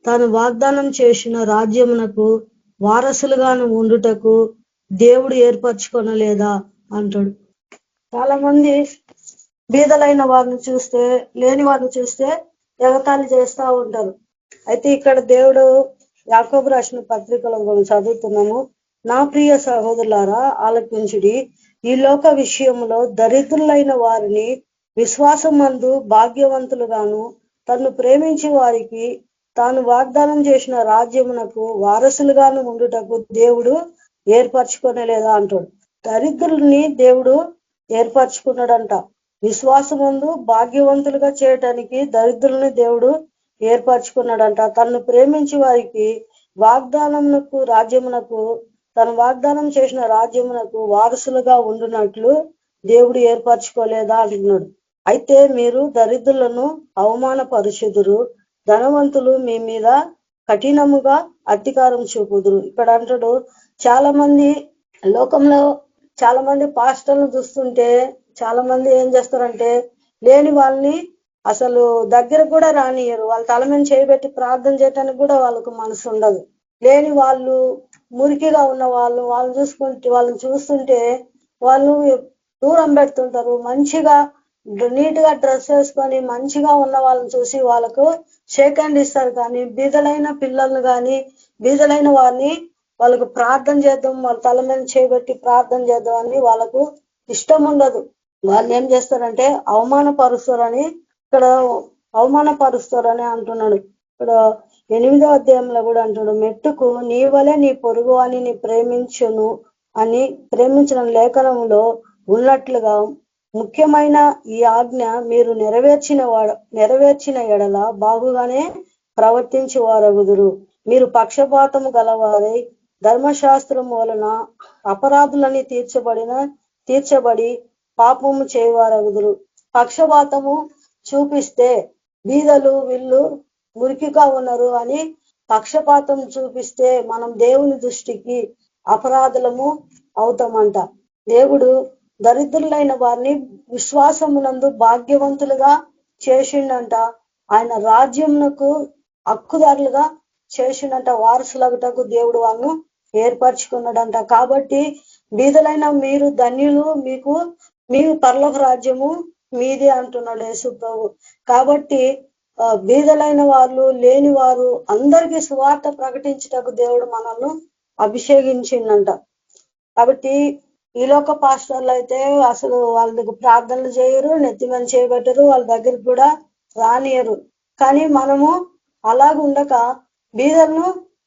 S4: తాను వాగ్దానం చేసిన రాజ్యమునకు వారసులుగాను ఉండుటకు దేవుడు ఏర్పరచుకొనలేదా అంటాడు. చాలా మంది బీదలైన వారిని చూస్తే, లేని వారిని చూస్తే ఎగతాళి చేస్తూ ఉంటారు. అయితే ఇక్కడ దేవుడు యాకోబు రాసిన పత్రికలో మనం చదువుతున్నాము, నా ప్రియ సహోదరులారా ఆలకించుడి, ఈ లోక విషయంలో దరిద్రులైన వారిని విశ్వాసమందు భాగ్యవంతులుగాను తన్ను ప్రేమించి వారికి తాను వాగ్దానం చేసిన రాజ్యమునకు వారసులుగాను ఉండుటకు దేవుడు ఏర్పరచుకొనలేదా అంటాడు. దరిద్రుల్ని దేవుడు ఏర్పరచుకున్నాడంట. విశ్వాసమందు భాగ్యవంతులుగా చేయటానికి దరిద్రుల్ని దేవుడు ఏర్పరచుకున్నాడంట. తన్ను ప్రేమించి వారికి వాగ్దానమునకు రాజ్యమునకు తను వాగ్దానం చేసిన రాజ్యమునకు వారసులుగా ఉండునట్లు దేవుడు ఏర్పరచుకోలేదా అంటున్నాడు. అయితే మీరు దరిద్రులను అవమానపరుచుదురు, ధనవంతులు మీ మీద కఠినముగా అధికారం చూపుదురు. ఇక్కడ అంటాడు, చాలా మంది లోకంలో చాలా మంది పాస్టర్లను చూస్తుంటే చాలా మంది ఏం చేస్తారంటే లేని వాళ్ళని అసలు దగ్గర కూడా రానియరు. వాళ్ళ తల మీద చేయబెట్టి ప్రార్థన చేయడానికి కూడా వాళ్ళకు మనసు ఉండదు. లేని వాళ్ళు, మురికిగా ఉన్న వాళ్ళని చూస్తుంటే వాళ్ళు దూరం పెడుతుంటారు. మంచిగా నీట్ గా డ్రెస్ వేసుకొని మంచిగా ఉన్న వాళ్ళని చూసి వాళ్ళకు షేక్ హ్యాండ్ ఇస్తారు. కానీ బీదలైన పిల్లల్ని కానీ బీదలైన వారిని వాళ్ళకు ప్రార్థన చేద్దాం, వాళ్ళ తల మీద చేయబెట్టి ప్రార్థన చేద్దాం అని వాళ్ళకు ఇష్టం ఉండదు. వాళ్ళు ఏం చేస్తారంటే అవమానపరుస్తారని అంటున్నాడు. ఇక్కడ 8వ అధ్యాయంలో కూడా అంటున్నాడు, మెట్టుకు నీ వలె నీ పొరుగు అని నీ ప్రేమించును అని ప్రేమించిన లేఖనంలో ఉన్నట్లుగా ముఖ్యమైన ఈ ఆజ్ఞ మీరు నెరవేర్చిన ఎడల బాగుగానే ప్రవర్తించి వారగుదురు. మీరు పక్షపాతము గలవారై ధర్మశాస్త్రం వలన అపరాధులని తీర్చబడి పాపము చేయవారగుదురు. పక్షపాతము చూపిస్తే బీదలు వీళ్ళు మురికిగా ఉన్నారు అని పక్షపాతం చూపిస్తే మనం దేవుని దృష్టికి అపరాధులము అవుతామంట. దేవుడు దరిద్రులైన వారిని విశ్వాసమునందు భాగ్యవంతులుగా చేసిండంట. ఆయన రాజ్యమునకు హక్కుదారులుగా చేసిండంట. వారసులగుటకు దేవుడు వాళ్ళను ఏర్పరచుకున్నాడంట. కాబట్టి బీదలైన మీరు ధన్యులు, మీ పరలోక రాజ్యము మీదే అంటున్నాడు యేసు ప్రభు. కాబట్టి బీదలైన వాళ్ళు, లేని వారు అందరికీ సువార్త ప్రకటించుటకు దేవుడు మనల్ని అభిషేకించిందంట. కాబట్టి ఈ లోక పాస్టర్లు అయితే అసలు వాళ్ళ దగ్గర ప్రార్థనలు చేయరు, నెత్తిమని చేయబెట్టరు, వాళ్ళ దగ్గరికి కూడా రానియరు. కానీ మనము అలాగుండక బీదలను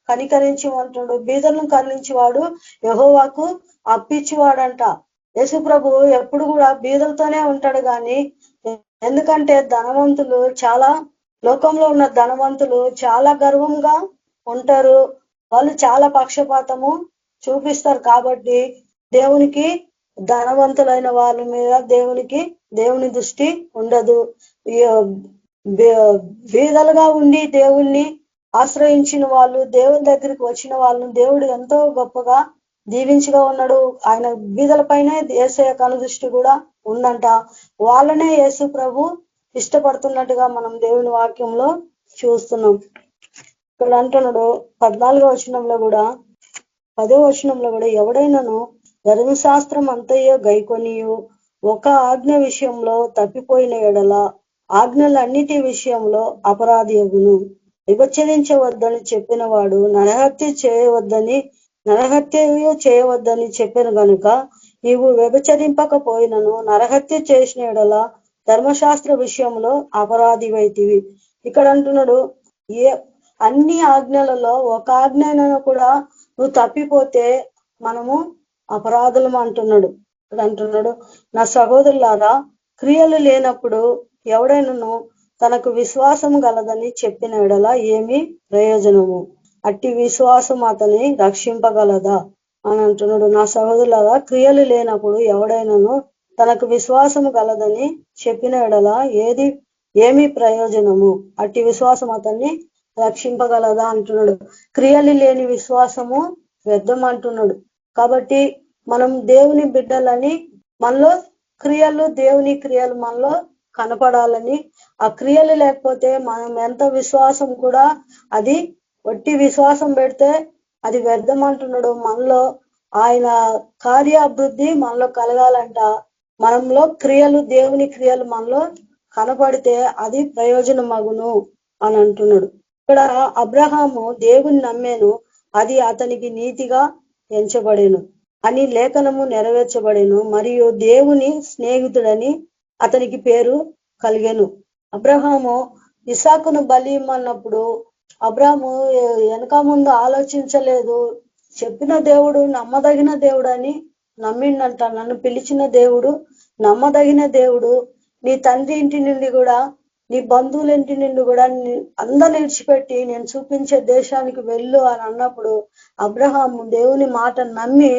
S4: కనికరించి అంటాడు. బీదలను కరుణించేవాడు యెహోవాకు అప్పిచ్చేవాడంట. యేసు ప్రభు ఎప్పుడు కూడా బీదలతోనే ఉంటాడు. కానీ ఎందుకంటే ధనవంతులు లోకంలో ఉన్న ధనవంతులు చాలా గర్వంగా ఉంటారు. వాళ్ళు చాలా పక్షపాతము చూపిస్తారు. కాబట్టి దేవునికి ధనవంతులైన వాళ్ళ మీద దేవుని దృష్టి ఉండదు. బీదలుగా ఉండి దేవుణ్ణి ఆశ్రయించిన వాళ్ళు, దేవుని దగ్గరికి వచ్చిన వాళ్ళను దేవుడు ఎంతో గొప్పగా దీవించుగా ఉన్నాడు. ఆయన బీదల పైనే యేసయ్య కనుదృష్టి కూడా ఉందంట. వాళ్ళనే యేసు ప్రభు ఇష్టపడుతున్నట్టుగా మనం దేవుని వాక్యంలో చూస్తున్నాం. ఇక్కడ అంటున్నాడు 14వ వచనంలో కూడా 10వ వచనంలో కూడా, ఎవడైనాను ధర్మశాస్త్రం అంతయో గైకొనియు ఒక ఆజ్ఞ విషయంలో తప్పిపోయిన ఎడల ఆజ్ఞలన్నిటి విషయంలో అపరాధి అగును. విభచరించవద్దని చెప్పిన వాడు నరహత్య చేయవద్దని చెప్పిన గనుక నీవు వ్యభిచరింపకపోయినను నరహత్య చేసిన ఎడల ధర్మశాస్త్ర విషయంలో అపరాధివైతివి. ఇక్కడ అంటున్నాడు, అన్ని ఆజ్ఞలలో ఒక ఆజ్ఞను కూడా నువ్వు తప్పిపోతే మనము అపరాధులం అంటున్నాడు. ఇక్కడ అంటున్నాడు, నా సహోదరులారా, క్రియలు లేనప్పుడు ఎవడైనాను తనకు విశ్వాసము గలదని చెప్పిన ఎడల ఏమి ప్రయోజనము? అట్టి విశ్వాసం అతని రక్షింపగలదా అని అంటున్నాడు. నా సహోదరులారా, క్రియలు లేనప్పుడు ఎవడైనాను తనకు విశ్వాసము గలదని చెప్పిన ఎడల ఏమి ప్రయోజనము? అట్టి విశ్వాసం అతన్ని రక్షింపగలదా అంటున్నాడు. క్రియలు లేని విశ్వాసము వ్యర్థం అంటున్నాడు. కాబట్టి మనం దేవుని బిడ్డలని మనలో క్రియలు, దేవుని క్రియలు మనలో కనపడాలని, ఆ క్రియలు లేకపోతే మనం ఎంత విశ్వాసం కూడా అది వట్టి విశ్వాసం పెడితే అది వ్యర్థం అంటున్నాడు. మనలో ఆయన కార్యాభివృద్ధి మనలో కలగాలంట. మనంలో క్రియలు, దేవుని క్రియలు మనలో కనపడితే అది ప్రయోజనం మగును అని అంటున్నాడు. ఇక్కడ అబ్రహాము దేవుని నమ్మేను, అది అతనికి నీతిగా ఎంచబడేను అని లేఖనము నెరవేర్చబడేను, మరియు దేవుని స్నేహితుడని అతనికి పేరు కలిగెను. అబ్రహాము ఇసాకును బలి ఇమ్మన్నప్పుడు అబ్రహాము వెనక ముందు ఆలోచించలేదు. చెప్పిన దేవుడు నమ్మదగిన దేవుడు అని నమ్మిండంట. నన్ను పిలిచిన దేవుడు నమ్మదగిన దేవుడు, నీ తండ్రి ఇంటి నుండి కూడా, నీ బంధువుల ఇంటి నుండి కూడా అందరిని విడిచిపెట్టి నేను చూపించే దేశానికి వెళ్ళు అని అన్నప్పుడు అబ్రహాము దేవుని మాట నమ్మి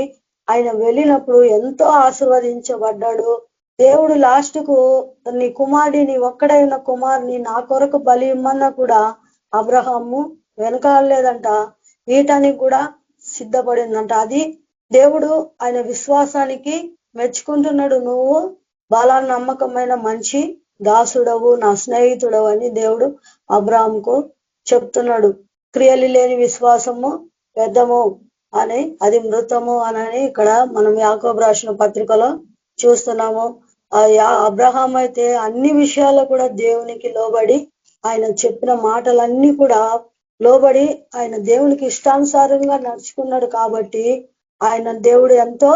S4: ఆయన వెళ్ళినప్పుడు ఎంతో ఆశీర్వదించబడ్డాడు. దేవుడు లాస్ట్ కు నీ కుమారుడిని, ఒక్కడైన కుమారుని నా కొరకు బలి ఇమ్మన్నా కూడా అబ్రహాము వెనకాలేదంట, వీటానికి కూడా సిద్ధపడిందంట. అది దేవుడు ఆయన విశ్వాసానికి మెచ్చుకుంటున్నాడు. నువ్వు బాలా నమ్మకమైన మంచి దాసుడవు, నా స్నేహితుడవు అని దేవుడు అబ్రహాముకు చెప్తున్నాడు. క్రియలు లేని విశ్వాసము వ్యర్థము అని, అది మృతము అని ఇక్కడ మనం యాకోబు రాసిన పత్రికలో చూస్తున్నాము. అబ్రహాం అయితే అన్ని విషయాల్లో కూడా దేవునికి లోబడి, ఆయన చెప్పిన మాటలన్నీ కూడా లోబడి ఆయన దేవునికి ఇష్టానుసారంగా నడుచుకున్నాడు. కాబట్టి ఆయన దేవుడు ఎంతో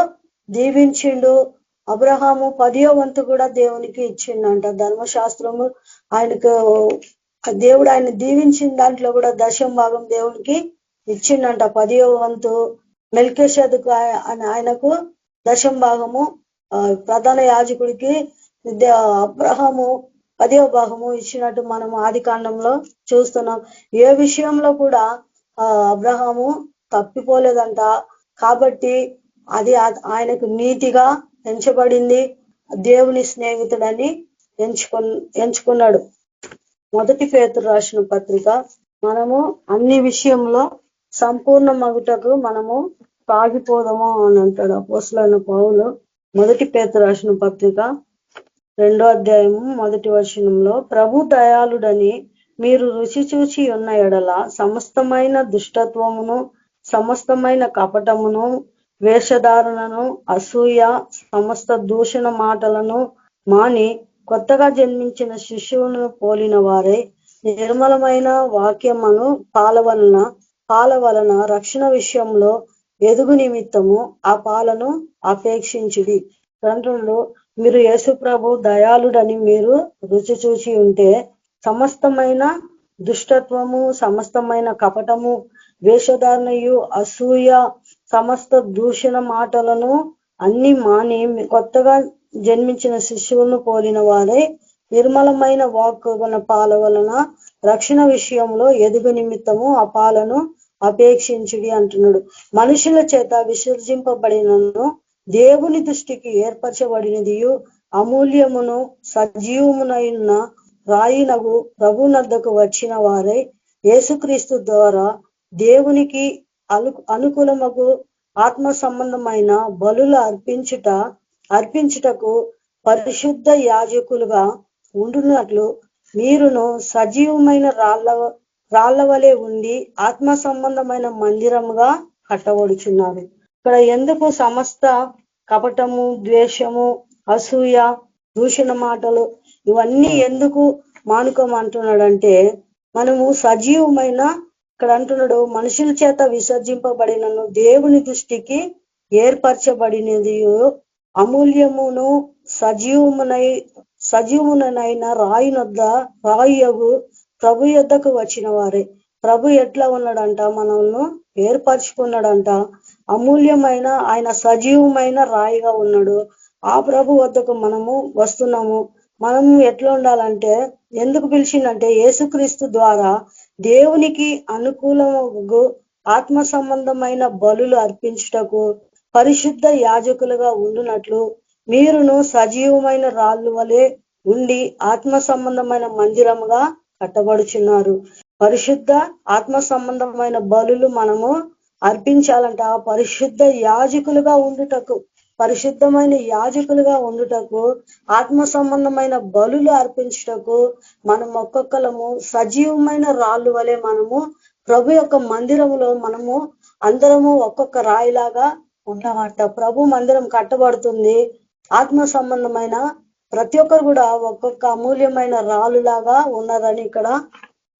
S4: దీవించిండు. అబ్రహాము 10వ వంతు కూడా దేవునికి ఇచ్చిండంట. ధర్మశాస్త్రము ఆయనకు దేవుడు ఆయన దీవించిన దాంట్లో కూడా 10వ భాగం దేవునికి ఇచ్చిండంట. 10వ వంతు మెల్కీషెదెకు ఆయనకు 10వ భాగము, ప్రధాన యాజకుడికి అబ్రహాము 10వ భాగము ఇచ్చినట్టు మనం ఆది కాండంలో చూస్తున్నాం. ఏ విషయంలో కూడా అబ్రహాము తప్పిపోలేదంట. కాబట్టి అది ఆయనకు నీతిగా ఎంచబడింది. దేవుని స్నేహితుడని ఎంచుకున్నాడు. 1 పేతురు రాసిన పత్రిక, మనము అన్ని విషయంలో సంపూర్ణ మగుటకు మనము సాగిపోదాము అని అంటాడు అపోస్తలుడైన పౌలు. 1 పేతురు రాసిన పత్రిక 2వ అధ్యాయము 1వ వచనంలో, ప్రభు దయాళుడని మీరు రుచి చూచి ఉన్న ఎడల సమస్తమైన దుష్టత్వమును, సమస్తమైన కపటమును, వేషధారణను, అసూయ, సమస్త దూషణ మాటలను మాని కొత్తగా జన్మించిన శిశువును పోలిన వారే నిర్మలమైన వాక్యమును పాల వలన రక్షణ విషయంలో ఎదుగు నిమిత్తము ఆ పాలను అపేక్షించుడి. తండ్రులు, మీరు యేసు ప్రభు దయాళుడని మీరు రుచి చూచి ఉంటే సమస్తమైన దుష్టత్వము, సమస్తమైన కపటము, వేషధారణయు, అసూయ, సమస్త దూషణ మాటలను అన్ని మాని కొత్తగా జన్మించిన శిశువును పోలిన వారే నిర్మలమైన వాక్కు పాల వలన రక్షణ విషయంలో ఎదుగు నిమిత్తము ఆ పాలను అపేక్షించుడి అంటున్నాడు. మనుషుల చేత విసర్జింపబడినను దేవుని దృష్టికి ఏర్పరచబడినదియు అమూల్యమును సజీవమునైన రాయినగు ప్రభునద్దకు వచ్చిన వారే యేసుక్రీస్తు ద్వారా దేవునికి అనుకూలమగు ఆత్మ సంబంధమైన బలులు అర్పించుటకు పరిశుద్ధ యాజకులుగా ఉండునట్లు మీరును సజీవమైన రాళ్ల వలె ఉండి ఆత్మ సంబంధమైన మందిరముగా కట్టబడుచున్నారు. ఇక్కడ ఎందుకు సమస్త కపటము, ద్వేషము, అసూయ, దూషణ మాటలు ఇవన్నీ ఎందుకు మానుకోమంటున్నాడంటే, మనము సజీవమైన, ఇక్కడ అంటున్నాడు మనుషుల చేత విసర్జింపబడినను దేవుని దృష్టికి ఏర్పరచబడినది అమూల్యమును సజీవునైన రాయగు ప్రభు యొద్దకు వచ్చిన వారే. ప్రభు ఎట్లా ఉన్నాడంట, మనల్ని ఏర్పరచుకున్నాడంట. అమూల్యమైన ఆయన సజీవమైన రాయిగా ఉన్నాడు. ఆ ప్రభు వద్దకు మనము వస్తున్నాము. మనం ఎట్లా ఉండాలంటే, ఎందుకు పిలిచిందంటే యేసుక్రీస్తు ద్వారా దేవునికి అనుకూలము ఆత్మ సంబంధమైన బలులు అర్పించుటకు పరిశుద్ధ యాజకులుగా ఉండునట్లు మీరును సజీవమైన రాళ్ళు వలె ఉండి ఆత్మ సంబంధమైన మందిరముగా కట్టబడుచున్నారు. పరిశుద్ధ ఆత్మ సంబంధమైన బలులు మనము అర్పించాలంట. పరిశుద్ధ యాజకులుగా ఉండుటకు, పరిశుద్ధమైన యాజకులుగా ఉండుటకు, ఆత్మ సంబంధమైన బలులు అర్పించుటకు మనం ఒక్కొక్కలము సజీవమైన రాళ్ళు వలె మనము ప్రభు యొక్క మందిరములో మనము అందరము ఒక్కొక్క రాయిలాగా ఉన్నామంట. ప్రభు మందిరం కట్టబడుతుంది. ఆత్మ సంబంధమైన ప్రతి ఒక్కరు కూడా ఒక్కొక్క అమూల్యమైన రాళ్ళులాగా ఉన్నారని ఇక్కడ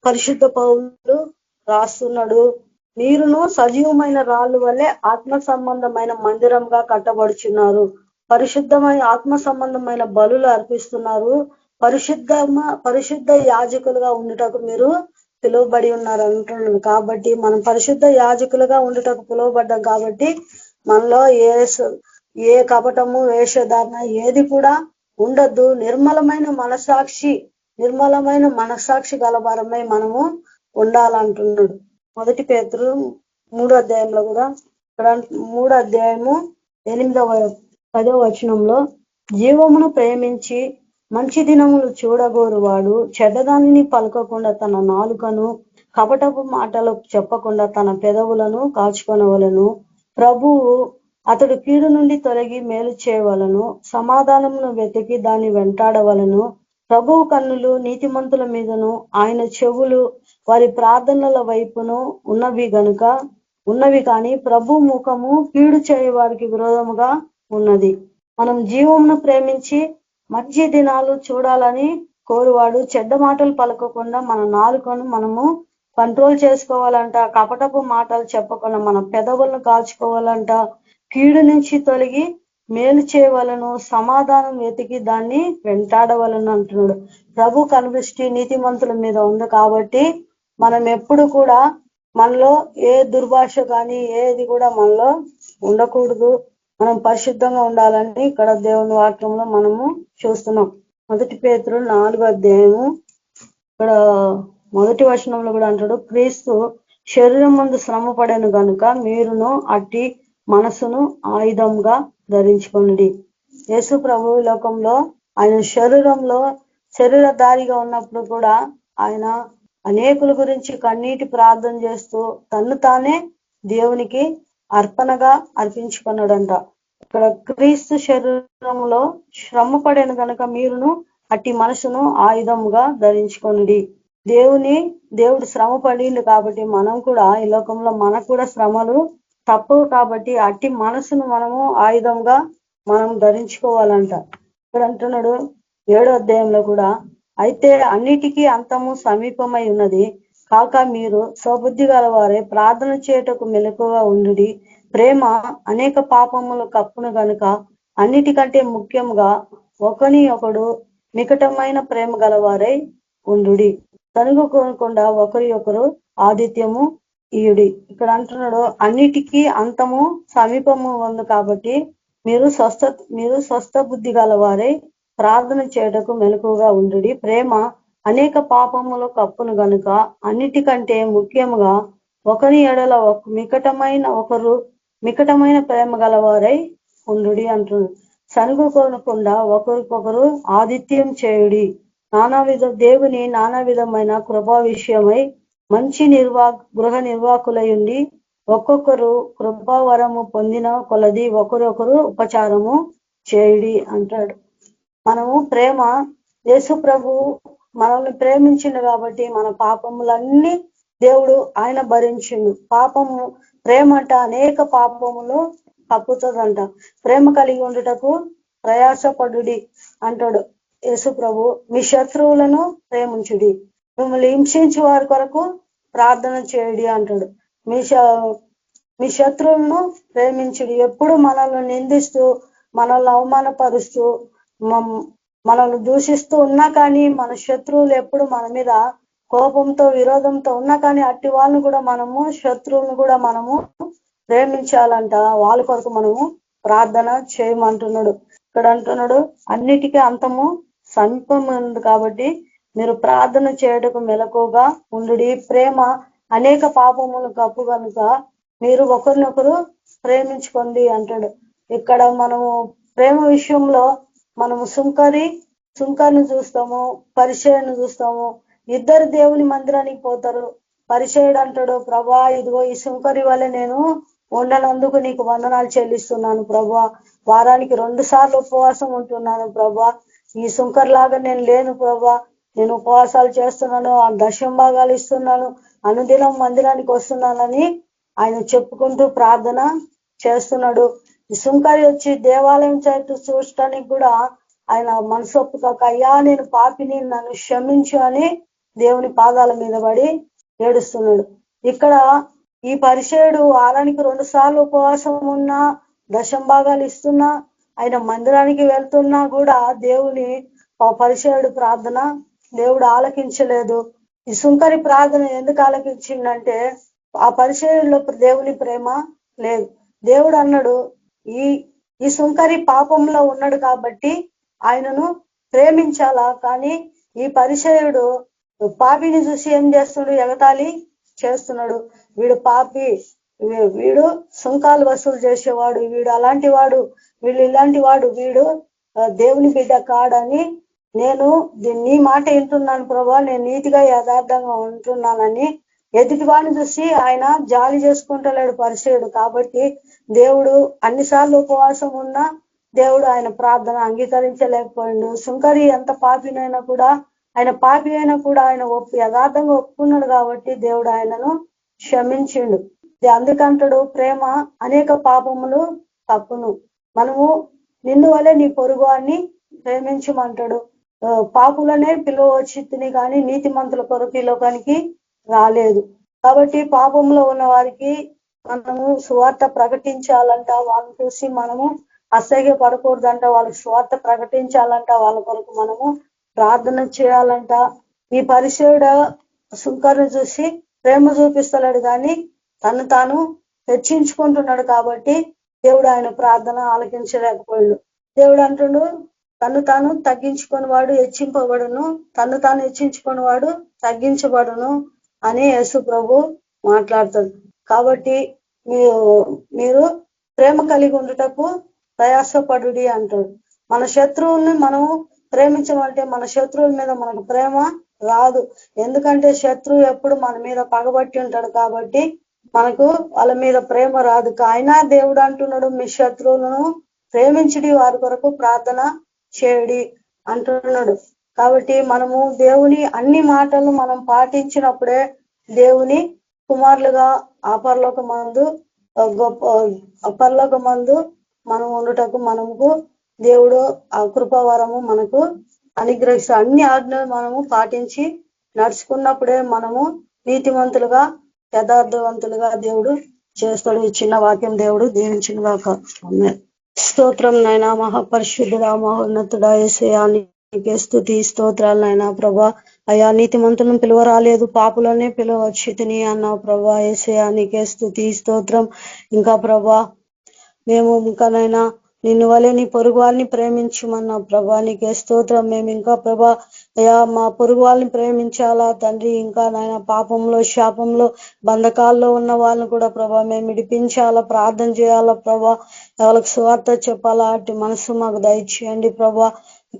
S4: పరిశుద్ధ పౌలు రాస్తున్నాడు. మీరును సజీవమైన రాళ్ళు వల్లే ఆత్మ సంబంధమైన మందిరంగా కట్టబడుచున్నారు. పరిశుద్ధమైన ఆత్మ సంబంధమైన బలులు అర్పిస్తున్నారు. పరిశుద్ధ యాజకులుగా ఉండుటకు మీరు పిలువబడి ఉన్నారు అంటున్నాడు. కాబట్టి మనం పరిశుద్ధ యాజకులుగా ఉండుటకు పిలువబడ్డాం. కాబట్టి మనలో ఏ కపటము, వేషధారణ ఏది కూడా ఉండద్దు. నిర్మలమైన మనసాక్షి గలవారమై మనము ఉండాలంటున్నాడు. 1 పేతురు 3వ అధ్యాయంలో కూడా ఇక్కడ 3వ అధ్యాయము 8వ-10వ వచనంలో జీవమును ప్రేమించి మంచి దినములు చూడగోరువాడు చెడ్డదానిని పలకకుండా తన నాలుకను, కపటపు మాటలు చెప్పకుండా తన పెదవులను కాచుకొనవలను. ప్రభువు అతడు కీడు నుండి తొలగి మేలు చేయవలను, సమాధానమును వెతికి దాన్ని వెంటాడవలను. ప్రభువు కన్నులు నీతిమంతుల మీదను, ఆయన చెవులు వారి ప్రార్థనల వైపును ఉన్నవి కానీ ప్రభు ముఖము కీడు చేయ వారికి విరోధముగా ఉన్నది. మనం జీవమును ప్రేమించి మంచి దినాలు చూడాలని కోరువాడు చెడ్డ మాటలు పలకకుండా మన నాలుకను మనము కంట్రోల్ చేసుకోవాలంట. కపటపు మాటలు చెప్పకుండా మన పెదవులను కాచుకోవాలంట. కీడు నుంచి తొలగి మేలు చేయవలను, సమాధానం వెతికి దాన్ని వెంటాడవలను అంటున్నాడు. ప్రభు కనుదృష్టి నీతిమంతుల మీద ఉంది. కాబట్టి మనం ఎప్పుడు కూడా మనలో ఏ దుర్భాష కానీ ఏది కూడా మనలో ఉండకూడదు. మనం పరిశుద్ధంగా ఉండాలని ఇక్కడ దేవుని వాక్యంలో మనము చూస్తున్నాం. 1 పేతురు 4వ అధ్యాయము ఇక్కడ 1వ వచనంలో కూడా అంటాడు, క్రీస్తు శరీరం ముందు శ్రమ పడెను గనుక మీరును అట్టి మనసును ఆయుధంగా ధరించుకోండి. యేసు ప్రభు లోకంలో ఆయన శరీరధారిగా ఉన్నప్పుడు కూడా ఆయన అనేకుల గురించి కన్నీటి ప్రార్థన చేస్తూ తన్ను తానే దేవునికి అర్పణగా అర్పించుకున్నాడంట. ఇక్కడ క్రీస్తు శరీరంలో శ్రమ పడేను కనుక మీరును అట్టి మనసును ఆయుధముగా ధరించుకొనుడి. దేవుడు శ్రమ పడిండు కాబట్టి మనం కూడా ఈ లోకంలో మనకు కూడా శ్రమలు తప్పవు. కాబట్టి అట్టి మనసును మనము ఆయుధంగా మనం ధరించుకోవాలంట. ఇక్కడ అంటున్నాడు 7వ అధ్యాయంలో కూడా, అయితే అన్నిటికీ అంతము సమీపమై ఉన్నది కాక మీరు స్వబుద్ధి గలవారే ప్రార్థన చేయటకు మెలకుగా ఉండుడి. ప్రేమ అనేక పాపములు కప్పును గనుక అన్నిటికంటే ముఖ్యంగా ఒకని ఒకడు నికటమైన ప్రేమ గలవారై ఉండుడి. తనుగుకోకుండా ఒకరి ఒకరు ఆతిథ్యము ఈయుడి. ఇక్కడ అంటున్నాడు అన్నిటికీ అంతము సమీపము ఉంది కాబట్టి మీరు స్వస్థ బుద్ధి గలవారై ప్రార్థన చేయటకు మెలకుగా ఉండుడి. ప్రేమ అనేక పాపములు కప్పును గనుక అన్నిటికంటే ముఖ్యంగా ఒకరి ఎడల మికటమైన ప్రేమ గలవారై ఉండుడి అంటున్నాడు. సనుగుకోనకుండా ఒకరికొకరు ఆతిథ్యం చేయుడి. దేవుని నానా విధమైన కృపా విషయమై మంచి గృహ నిర్వాహకులయుండి ఒక్కొక్కరు కృపావరము పొందిన కొలది ఒకరొకరు ఉపచారము చేయుడి అంటాడు. మనము ప్రేమ, యేసు ప్రభు మనల్ని ప్రేమించిండు కాబట్టి మన పాపములన్నీ దేవుడు ఆయన భరించిండు. ప్రేమ అంట అనేక పాపములు కప్పుతుందంట. ప్రేమ కలిగి ఉండుటకు ప్రయాసపడుడి అంటాడు యేసు ప్రభు. మీ శత్రువులను ప్రేమించుడి, మిమ్మల్ని హింసించే వారి కొరకు ప్రార్థన చేయుడి అంటాడు. మీ శత్రువులను ప్రేమించుడి. ఎప్పుడు మనల్ని నిందిస్తూ మనల్ని అవమానపరుస్తూ మనల్ని దూషిస్తూ ఉన్నా కానీ మన శత్రువులు ఎప్పుడు మన మీద కోపంతో విరోధంతో ఉన్నా కానీ అట్టి వాళ్ళని కూడా మనము శత్రువులను కూడా మనము ప్రేమించాలంట. వాళ్ళ కొరకు మనము ప్రార్థన చేయమంటున్నాడు. ఇక్కడ అంటున్నాడు అన్నిటికీ అంతము సమీపం ఉంది కాబట్టి మీరు ప్రార్థన చేయటకు మెలకుగా ఉండుడి. ప్రేమ అనేక పాపములు కప్పు కనుక మీరు ఒకరినొకరు ప్రేమించుకోండి అంటాడు. ఇక్కడ మనము ప్రేమ విషయంలో మనము సుంకర్ని చూస్తాము, పరిచయను చూస్తాము. ఇద్దరు దేవుని మందిరానికి పోతారు. పరిచయుడు అంటాడు, ప్రభా ఇదిగో ఈ సుంకరి వల్ల నేను ఉండనందుకు నీకు వందనాలు చెల్లిస్తున్నాను ప్రభా, వారానికి 2 సార్లు ఉపవాసం ఉంటున్నాను ప్రభా, ఈ సుంకర్ లాగా నేను లేను ప్రభా, నేను ఉపవాసాలు చేస్తున్నాను, ఆ 10వ భాగాలు ఇస్తున్నాను, అనుదినం మందిరానికి వస్తున్నానని ఆయన చెప్పుకుంటూ ప్రార్థన చేస్తున్నాడు. ఈ సుంకరి వచ్చి దేవాలయం చేస్తూ చూడటానికి కూడా ఆయన మనసు ఒప్పుకోక, అయ్యా నేను పాపిని, నన్ను క్షమించు అని దేవుని పాదాల మీద పడి ఏడుస్తున్నాడు. ఇక్కడ ఈ పరిచయుడు వారానికి 2 సార్లు ఉపవాసం ఉన్నా, 10వ భాగాలు ఇస్తున్నా, ఆయన మందిరానికి వెళ్తున్నా కూడా దేవుని పరిచయుడు ప్రార్థన దేవుడు ఆలకించలేదు. ఈ సుంకరి ప్రార్థన ఎందుకు ఆలకించిందంటే ఆ పరిచయుల్లో దేవుని ప్రేమ లేదు. దేవుడు అన్నాడు, ఈ సుంకరి పాపంలో ఉన్నాడు కాబట్టి ఆయనను ప్రేమించాలా, కానీ ఈ పరిచయుడు పాపిని చూసి ఏం చేస్తున్నాడు, ఎగతాళి చేస్తున్నాడు. వీడు పాపి, వీడు సుంకాలు వసూలు చేసేవాడు, వీడు అలాంటి వాడు, వీడు ఇలాంటి వాడు, వీడు దేవుని బిడ్డ కాడని నేను నీ మాట వింటున్నాను ప్రభా, నేను నీతిగా యథార్థంగా ఉంటున్నానని ఎదుటివాడిని చూసి ఆయన జాలి చేసుకుంటలేడు పరిచయుడు. కాబట్టి దేవుడు అన్నిసార్లు ఉపవాసం ఉన్నా దేవుడు ఆయన ప్రార్థన అంగీకరించలేకపోయిండు. సుంకరి ఎంత పాపినైనా కూడా ఆయన పాపి అయినా కూడా ఆయన యథార్థంగా ఒప్పుకున్నాడు కాబట్టి దేవుడు ఆయనను క్షమించిండు. అందుకంటాడు ప్రేమ అనేక పాపములు తప్పును. మనము నిన్ను వలె నీ పొరుగు అని ప్రేమించమంటాడు. పాపులనే పిలువచ్చితిని కానీ నీతిమంతుల కొరకు ఈ లోకానికి రాలేదు. కాబట్టి పాపంలో ఉన్న వారికి మనము సువార్త ప్రకటించాలంట, వాళ్ళని చూసి మనము అసహ్య పడకూడదంట, వాళ్ళకి సువార్త ప్రకటించాలంట, వాళ్ళ కొరకు మనము ప్రార్థన చేయాలంట. ఈ పరిచయుడు సుంకర్ని చూసి ప్రేమ చూపిస్తలేడు కానీ తను తాను హెచ్చించుకుంటున్నాడు కాబట్టి దేవుడు ఆయన ప్రార్థన ఆలకించలేకపోయాడు. దేవుడు అంటుడు, తను తాను తగ్గించుకొని వాడు హెచ్చింపబడును, తను తాను హెచ్చించుకొని వాడు తగ్గించబడును అని యేసు ప్రభు మాట్లాడతాడు. కాబట్టి మీరు ప్రేమ కలిగి ఉండుటకు ప్రయాసపడుడి అంటాడు. మన శత్రువుల్ని మనము ప్రేమించమంటే మన శత్రువుల మీద మనకు ప్రేమ రాదు. ఎందుకంటే శత్రువు ఎప్పుడు మన మీద పగబట్టి ఉంటాడు కాబట్టి మనకు వాళ్ళ మీద ప్రేమ రాదు. అయినా దేవుడు అంటున్నాడు, మీ శత్రువులను ప్రేమించడి, వారి కొరకు ప్రార్థన చేయడి అంటున్నాడు. కాబట్టి మనము దేవుని అన్ని మాటలు మనం పాటించినప్పుడే దేవుని కుమారులుగా అపరలోకమందు మనం ఉండుటకు మనకు దేవుడు ఆ కృపావరము మనకు అనుగ్రహిస్తూ అన్ని ఆజ్ఞలు మనము పాటించి నడుచుకున్నప్పుడే మనము నీతిమంతులుగా యథార్థవంతులుగా దేవుడు చేస్తాడు. ఈ చిన్న వాక్యం దేవుడు దీవించిన గాక. స్తోత్రం నైనా, మహాపరిశుద్ధుడా, మహోన్నతుడా యేసయ్యా నీకే స్తుతి స్తోత్రాలు నైనా ప్రభా. అయ్యా నీతిమంతులను పిలువరాలేదు, పాపులనే పిలువచ్చితిని అన్నావు ప్రభా. యేసయ్యా నీకే స్తుతి స్తోత్రం. ఇంకా ప్రభా మేము ఇంకానైనా నిన్ను వలె నీ పొరుగు వాళ్ళని ప్రేమించమన్నావు ప్రభా. నీకే స్తోత్రం. మేము ఇంకా ప్రభా అయ్యా మా పొరుగు వాళ్ళని ప్రేమించాలా తండ్రి. ఇంకా నాయన పాపంలో, శాపంలో, బంధకాల్లో ఉన్న వాళ్ళని కూడా ప్రభా మేము విడిపించాలా, ప్రార్థన చేయాలా ప్రభా. వాళ్ళకి సువార్త చెప్పాలా, అటు మనసు మాకు దయచేయండి ప్రభా.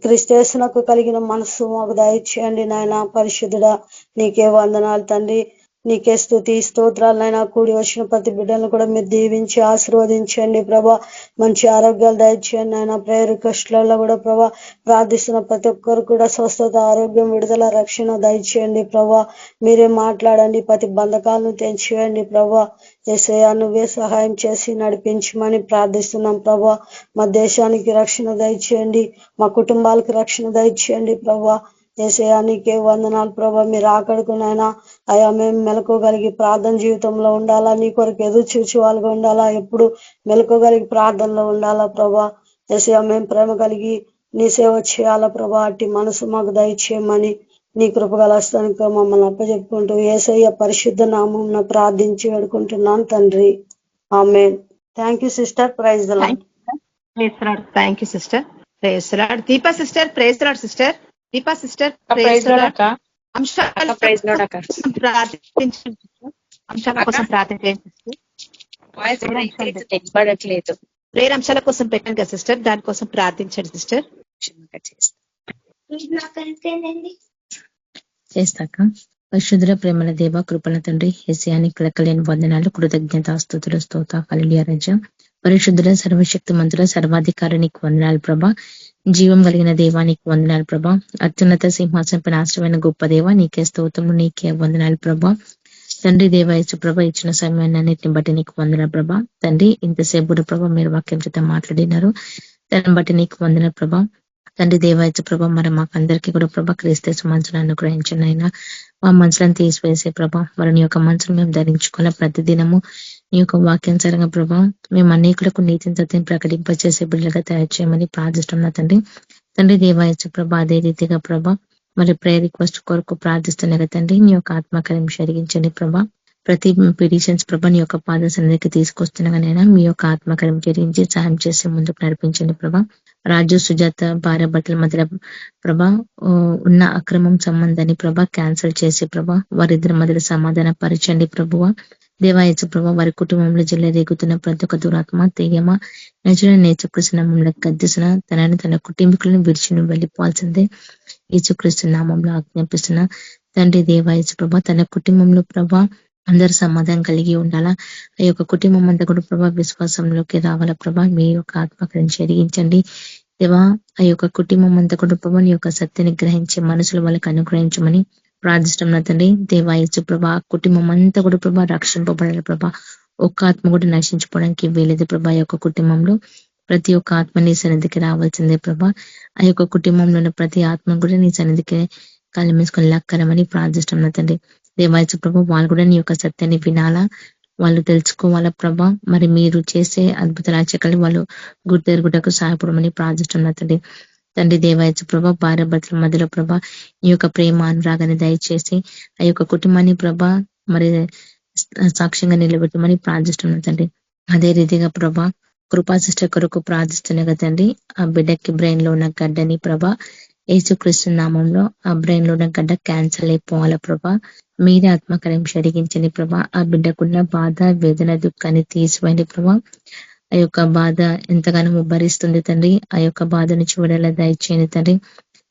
S4: క్రీస్తుయేసునకు కలిగిన మనసు మాకు దయచేయండి నాయన. పరిశుద్ధుడా నీకే వందనాలు తండ్రి. నీకే స్తుతి స్తోత్రాలు నైనా. కూడి వచ్చిన ప్రతి బిడ్డలను కూడా మీరు దీవించి ఆశీర్వదించండి ప్రభా. మంచి ఆరోగ్యాలు దయచేయండి నాయన. ప్రేయర్ రిక్వెస్ట్లలో కూడా ప్రభా ప్రార్థిస్తున్న ప్రతి ఒక్కరు కూడా స్వస్థత, ఆరోగ్యం, విడుదల, రక్షణ దయచేయండి ప్రభా. మీరే మాట్లాడండి, ప్రతి బంధకాలను తెంచేయండి ప్రభా. యేసయ్యా నువ్వే సహాయం చేసి నడిపించమని ప్రార్థిస్తున్నాం ప్రభా. మా దేశానికి రక్షణ దయచేయండి, మా కుటుంబాలకు రక్షణ దయచేయండి ప్రభా. యేసయ్యా నీకే వందనాలు ప్రభా. మీరు ఆకడుకునైనా అయా మేము మెలకోగలిగి ప్రార్థన జీవితంలో ఉండాలా, నీ కొరకు ఎదురు చూచి వాళ్ళగా ఉండాలా, ఎప్పుడు మెలకోగలిగి ప్రార్థనలో ఉండాలా ప్రభా. యేసయ్యా మేము ప్రేమ కలిగి నీ సేవ చేయాలా ప్రభా. అట్టి మనసు మాకు దయచేయమని నీ కృపగల హస్తానికి మమ్మల్ని అప్పచెప్పుకుంటూ యేసయ్య పరిశుద్ధ నామమున ప్రార్థించి వేడుకుంటున్నాను తండ్రి. Amen. Thank you sister. Praise the Lord.
S1: Thank you sister. Praise Lord. Deepa sister praise Lord sister. Deepa sister
S5: praise
S1: praise
S5: Lord
S1: Lord.
S5: అక్క.
S1: అంశాల
S5: ప్రైజ్ లార్డ్ అక్క.
S1: కోసం ప్రార్థించండి సిస్టర్. అంశాల కోసం ప్రార్థించండి సిస్టర్.
S5: వాయిస్ బ్రేక్ అవుతుంది, వినపడట్లేదు.
S1: వేరే అంశాల కోసం పెట్టండి కదా సిస్టర్, దానికోసం ప్రార్థించండి సిస్టర్.
S6: చేస్తాక పరిశుద్ర ప్రేమల దేవ కృపల తండ్రి ఎస్యానికి లెక్కలేని వందనాలు, కృతజ్ఞత స్తుతులు స్తోత హల్లెలూయా రాజా. పరిశుద్ర సర్వశక్తి మంతుల సర్వాధికారానికి వందనాలు ప్రభా. జీవం కలిగిన దేవానికి వందనాలు ప్రభా. అత్యున్నత సింహాసనపై ఆశ్రమైన గొప్ప దేవ నీకే స్తోత్రము, నీకే వందనాలు ప్రభా. తండ్రి దేవాయచు ప్రభ ఇచ్చిన సమయాన్ని అన్నిటిని బట్టి నీకు వందనాలు ప్రభా. తండ్రి ఇంతసేపు ప్రభా మీరు వాక్యం చేత మాట్లాడినారు, దాన్ని బట్టి నీకు వందనాలు ప్రభా. తండ్రి దేవాయచు ప్రభా మరి మాకందరికీ కూడా ప్రభా క్రీస్తు మనసును అనుగ్రహించండి అయినా మా మనసులను తీసివేసే ప్రభా. మరి నీ యొక్క మనసును మేము ధరించుకున్న ప్రతిదినము నీ యొక్క వాక్యానుసారంగా ప్రభా మేము అనేకులకు నీతిని సత్యం ప్రకటింపచేసే బిడ్డలుగా తయారు చేయమని ప్రార్థిస్తున్నా తండ్రి. తండ్రి దేవాయచు ప్రభా అదే రీతిగా ప్రభా మరి ప్రేయర్ రిక్వెస్ట్ కొరకు ప్రార్థిస్తున్నా కదా తండ్రి. నీ యొక్క ఆత్మకార్యం జరిగించండి ప్రభా. ప్రతి పిటిషన్స్ ప్రభా నీ యొక్క పాద సన్నిధికి తీసుకొస్తున్నానైనా మీ యొక్క ఆత్మకార్యం జరిగించి సాయం చేసి ముందుకు నడిపించండి ప్రభా. రాజు సుజాత భార్య భర్తల మధ్య ప్రభా ఉన్న అక్రమం సంబంధాన్ని ప్రభా క్యాన్సిల్ చేసి ప్రభా వారిద్దరి మధ్య సమాధాన పరచండి ప్రభువ. దేవాయచు ప్రభా వారి కుటుంబంలో రేగుతున్న ప్రతి ఒక్క దురాత్మ తెగమ నజరేయుడైన యేసుక్రీస్తు నామములో గద్దిస్తున్న తనని తన కుటుంబీకులను విడిచి నువ్వు వెళ్ళిపోవాల్సిందే యేసుక్రీస్తు నామంలో ఆజ్ఞాపిస్తున్న తండ్రి. దేవాయచు ప్రభా తన కుటుంబంలో ప్రభా అందరు సమాధానం కలిగి ఉండాలా. ఆ యొక్క కుటుంబం అంతా కూడా ప్రభా విశ్వాసంలోకి రావాలా ప్రభా. మీ యొక్క ఆత్మకరణ జరిగించండి దేవా. ఆ యొక్క కుటుంబం అంతా కూడా ప్రభా నీ యొక్క సత్యాన్ని గ్రహించి మనసులు వాళ్ళకి అనుగ్రహించమని ప్రార్థిస్తున్నా తండ్రి. దేవాయచు ప్రభా కుటుంబం అంతా కూడా ప్రభా రక్షింపబడాలి ప్రభా. ఒక్క ఆత్మ కూడా నశించుకోవడానికి వీలేదు ప్రభా. ఆ యొక్క కుటుంబంలో ప్రతి ఒక్క ఆత్మ నీ సన్నిధికి రావాల్సిందే ప్రభా. ఆ యొక్క కుటుంబంలో ఉన్న ప్రతి ఆత్మ కూడా నీ సన్నిధికి కాలం వేసుకొని లక్కరమని ప్రార్థిస్తున్నా తండ్రి. దేవాయచు ప్రభా వాళ్ళు కూడా నీ యొక్క సత్యాన్ని వినాలా, వాళ్ళు తెలుసుకోవాలా ప్రభా. మరి మీరు చేసే అద్భుత రాచకాలు వాళ్ళు గుర్తెరుగుటకు సహాయపడమని ప్రార్థిస్తున్నా తండ్రి. తండ్రి దేవాయచు ప్రభా భార్య భర్తల మధ్యలో ప్రభా ఈ యొక్క ప్రేమ అనురాగాన్ని దయచేసి ఆ యొక్క కుటుంబాన్ని ప్రభా మరి సాక్ష్యంగా నిలబెట్టమని ప్రార్థిస్తున్నాం తండ్రి. అదే రీతిగా ప్రభా కృపా సిస్టర్ కొరకు ప్రార్థిస్తున్నా కదా తండ్రి. ఆ బిడ్డకి బ్రెయిన్ లో ఉన్న గడ్డని ప్రభా యేసుక్రీస్తు నామంలో ఆ బ్రెయిన్ లో ఉన్న గడ్డ క్యాన్సర్ అయిపోవాలా ప్రభా. మీరే ఆత్మకార్యం జరిగించండి ప్రభా. ఆ బిడ్డకున్న బాధ వేదన దుఃఖాన్ని తీసివేయండి ప్రభా. ఆ యొక్క బాధ ఎంతగానో భరిస్తుంది తండ్రి. ఆ యొక్క బాధ నుంచి విడుదల దయచేయండి తండ్రి.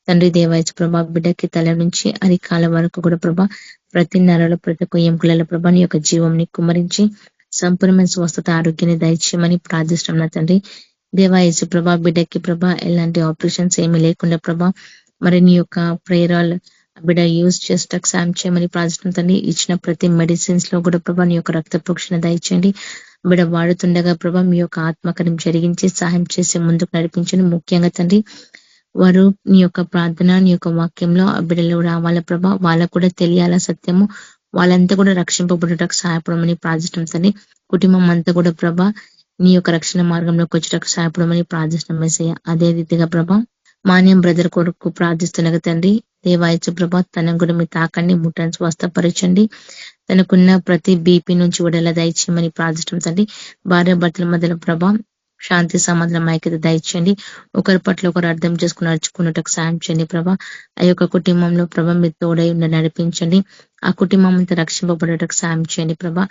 S6: తండ్రి దేవాయచు ప్రభా బిడ్డకి తల నుంచి అరికాల వరకు కూడా ప్రభా ప్రతి నెలలో ప్రతి ఒక్క ఎముకల ప్రభా నీ యొక్క జీవంని కుమ్మరించి సంపూర్ణమైన స్వస్థత ఆరోగ్యాన్ని దయచేయమని ప్రార్థిస్తున్నా తండ్రి. దేవాయచు ప్రభా బిడ్డకి ప్రభా ఎలాంటి ఆపరేషన్స్ ఏమీ లేకుండా ప్రభా మరి నీ యొక్క ప్రేరాల్ బిడ్డ యూజ్ చేసేటకు సాయం చేయమని ప్రార్థిస్తుంది. ఇచ్చిన ప్రతి మెడిసిన్స్ లో కూడా ప్రభా నీ యొక్క రక్త ప్రోక్షణ దయచేయండి. బిడ్డ వాడుతుండగా ప్రభా మీ యొక్క ఆత్మకార్యం జరిగించి సహాయం చేసి ముందుకు నడిపించండి. ముఖ్యంగా తండ్రి వారు నీ యొక్క ప్రార్థన నీ యొక్క వాక్యంలో ఆ బిడ్డలు రావాల ప్రభా. వాళ్ళకు కూడా తెలియాల సత్యము, వాళ్ళంతా కూడా రక్షింపబడటకు సహాయపడమని ప్రార్థిస్తుంది. కుటుంబం అంతా కూడా ప్రభా నీ యొక్క రక్షణ మార్గంలోకి వచ్చేటకు సహాయపడమని ప్రార్థిస్తున్నాం యేసయ్య. అదే రీతిగా ప్రభా మాన్యం బ్రదర్ కొడుకు ప్రార్థిస్తున్నగా తండ్రి. దేవాయచు ప్రభా తనకు కూడా మీ తాకండి ముట్టని స్వస్థపరచండి. తనకున్న ప్రతి బీపీ నుంచి విడుదల దయచేయమని ప్రార్థిస్తున్నాం తండ్రి. భార్య భర్తల మధ్యలో ప్రభా శాంతి సమాధానం ఐక్యత దయచేయండి. ఒకరి పట్ల ఒకరు అర్థం చేసుకుని నడుచుకున్నట్టుకు సాయం చేయండి ప్రభా. ఆ యొక్క కుటుంబంలో ప్రభా మీరు తోడై ఉండి నడిపించండి. ఆ కుటుంబం అంతా రక్షింపబడటకు సాయం చేయండి ప్రభా.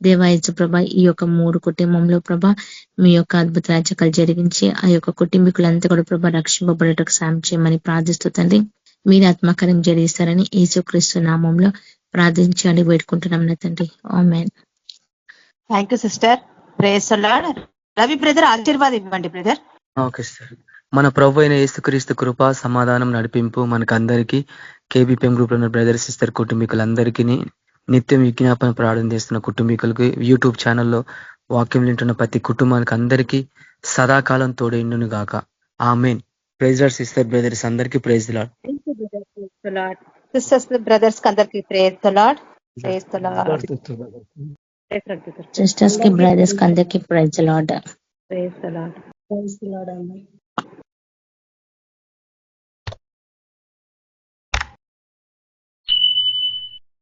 S6: దేవాయచు ప్రభా ఈ యొక్క 3 కుటుంబంలో ప్రభా మీ యొక్క అద్భుత రాజకాలు జరిగించి ఆ యొక్క కుటుంబీకులంతా కూడా ప్రభా రక్షింపబడటకు సాయం చేయమని ప్రార్థిస్తూ తండ్రి. మీరు ఆత్మకార్యం జరిగిస్తారని యేసుక్రీస్తు నామంలో ప్రార్థించండి వేడుకుంటున్నాం నా తండ్రి. Amen.
S1: Thank you sister. Praise the Lord. Ravi brother ఆశీర్వాదం ఇవ్వండి బ్రదర్.
S7: Okay sir. మన ప్రభు అయిన యేసుక్రీస్తు కృప సమాధానం నడిపింపు మనకందరికీ కేబీపీఎం గ్రూప్ లో ఉన్న బ్రదర్ సిస్టర్ కుటుంబీకులందరికీ నిత్యం విజ్ఞాపన ప్రార్థన చేస్తున్న కుటుంబీకులకి యూట్యూబ్ ఛానల్లో వాక్యం వింటున్న ప్రతి కుటుంబానికి అందరికీ సదాకాలం తోడైండును గాక. Amen. Praise Lord sister brothers అందరికీ praise the Lord.
S1: Sisters brothers అందరికీ praise the Lord. Praise the Lord.
S6: Sisters కి బ్రదర్స్ కి అందరికీ praise the Lord.
S1: Praise the Lord.
S4: Praise the lord.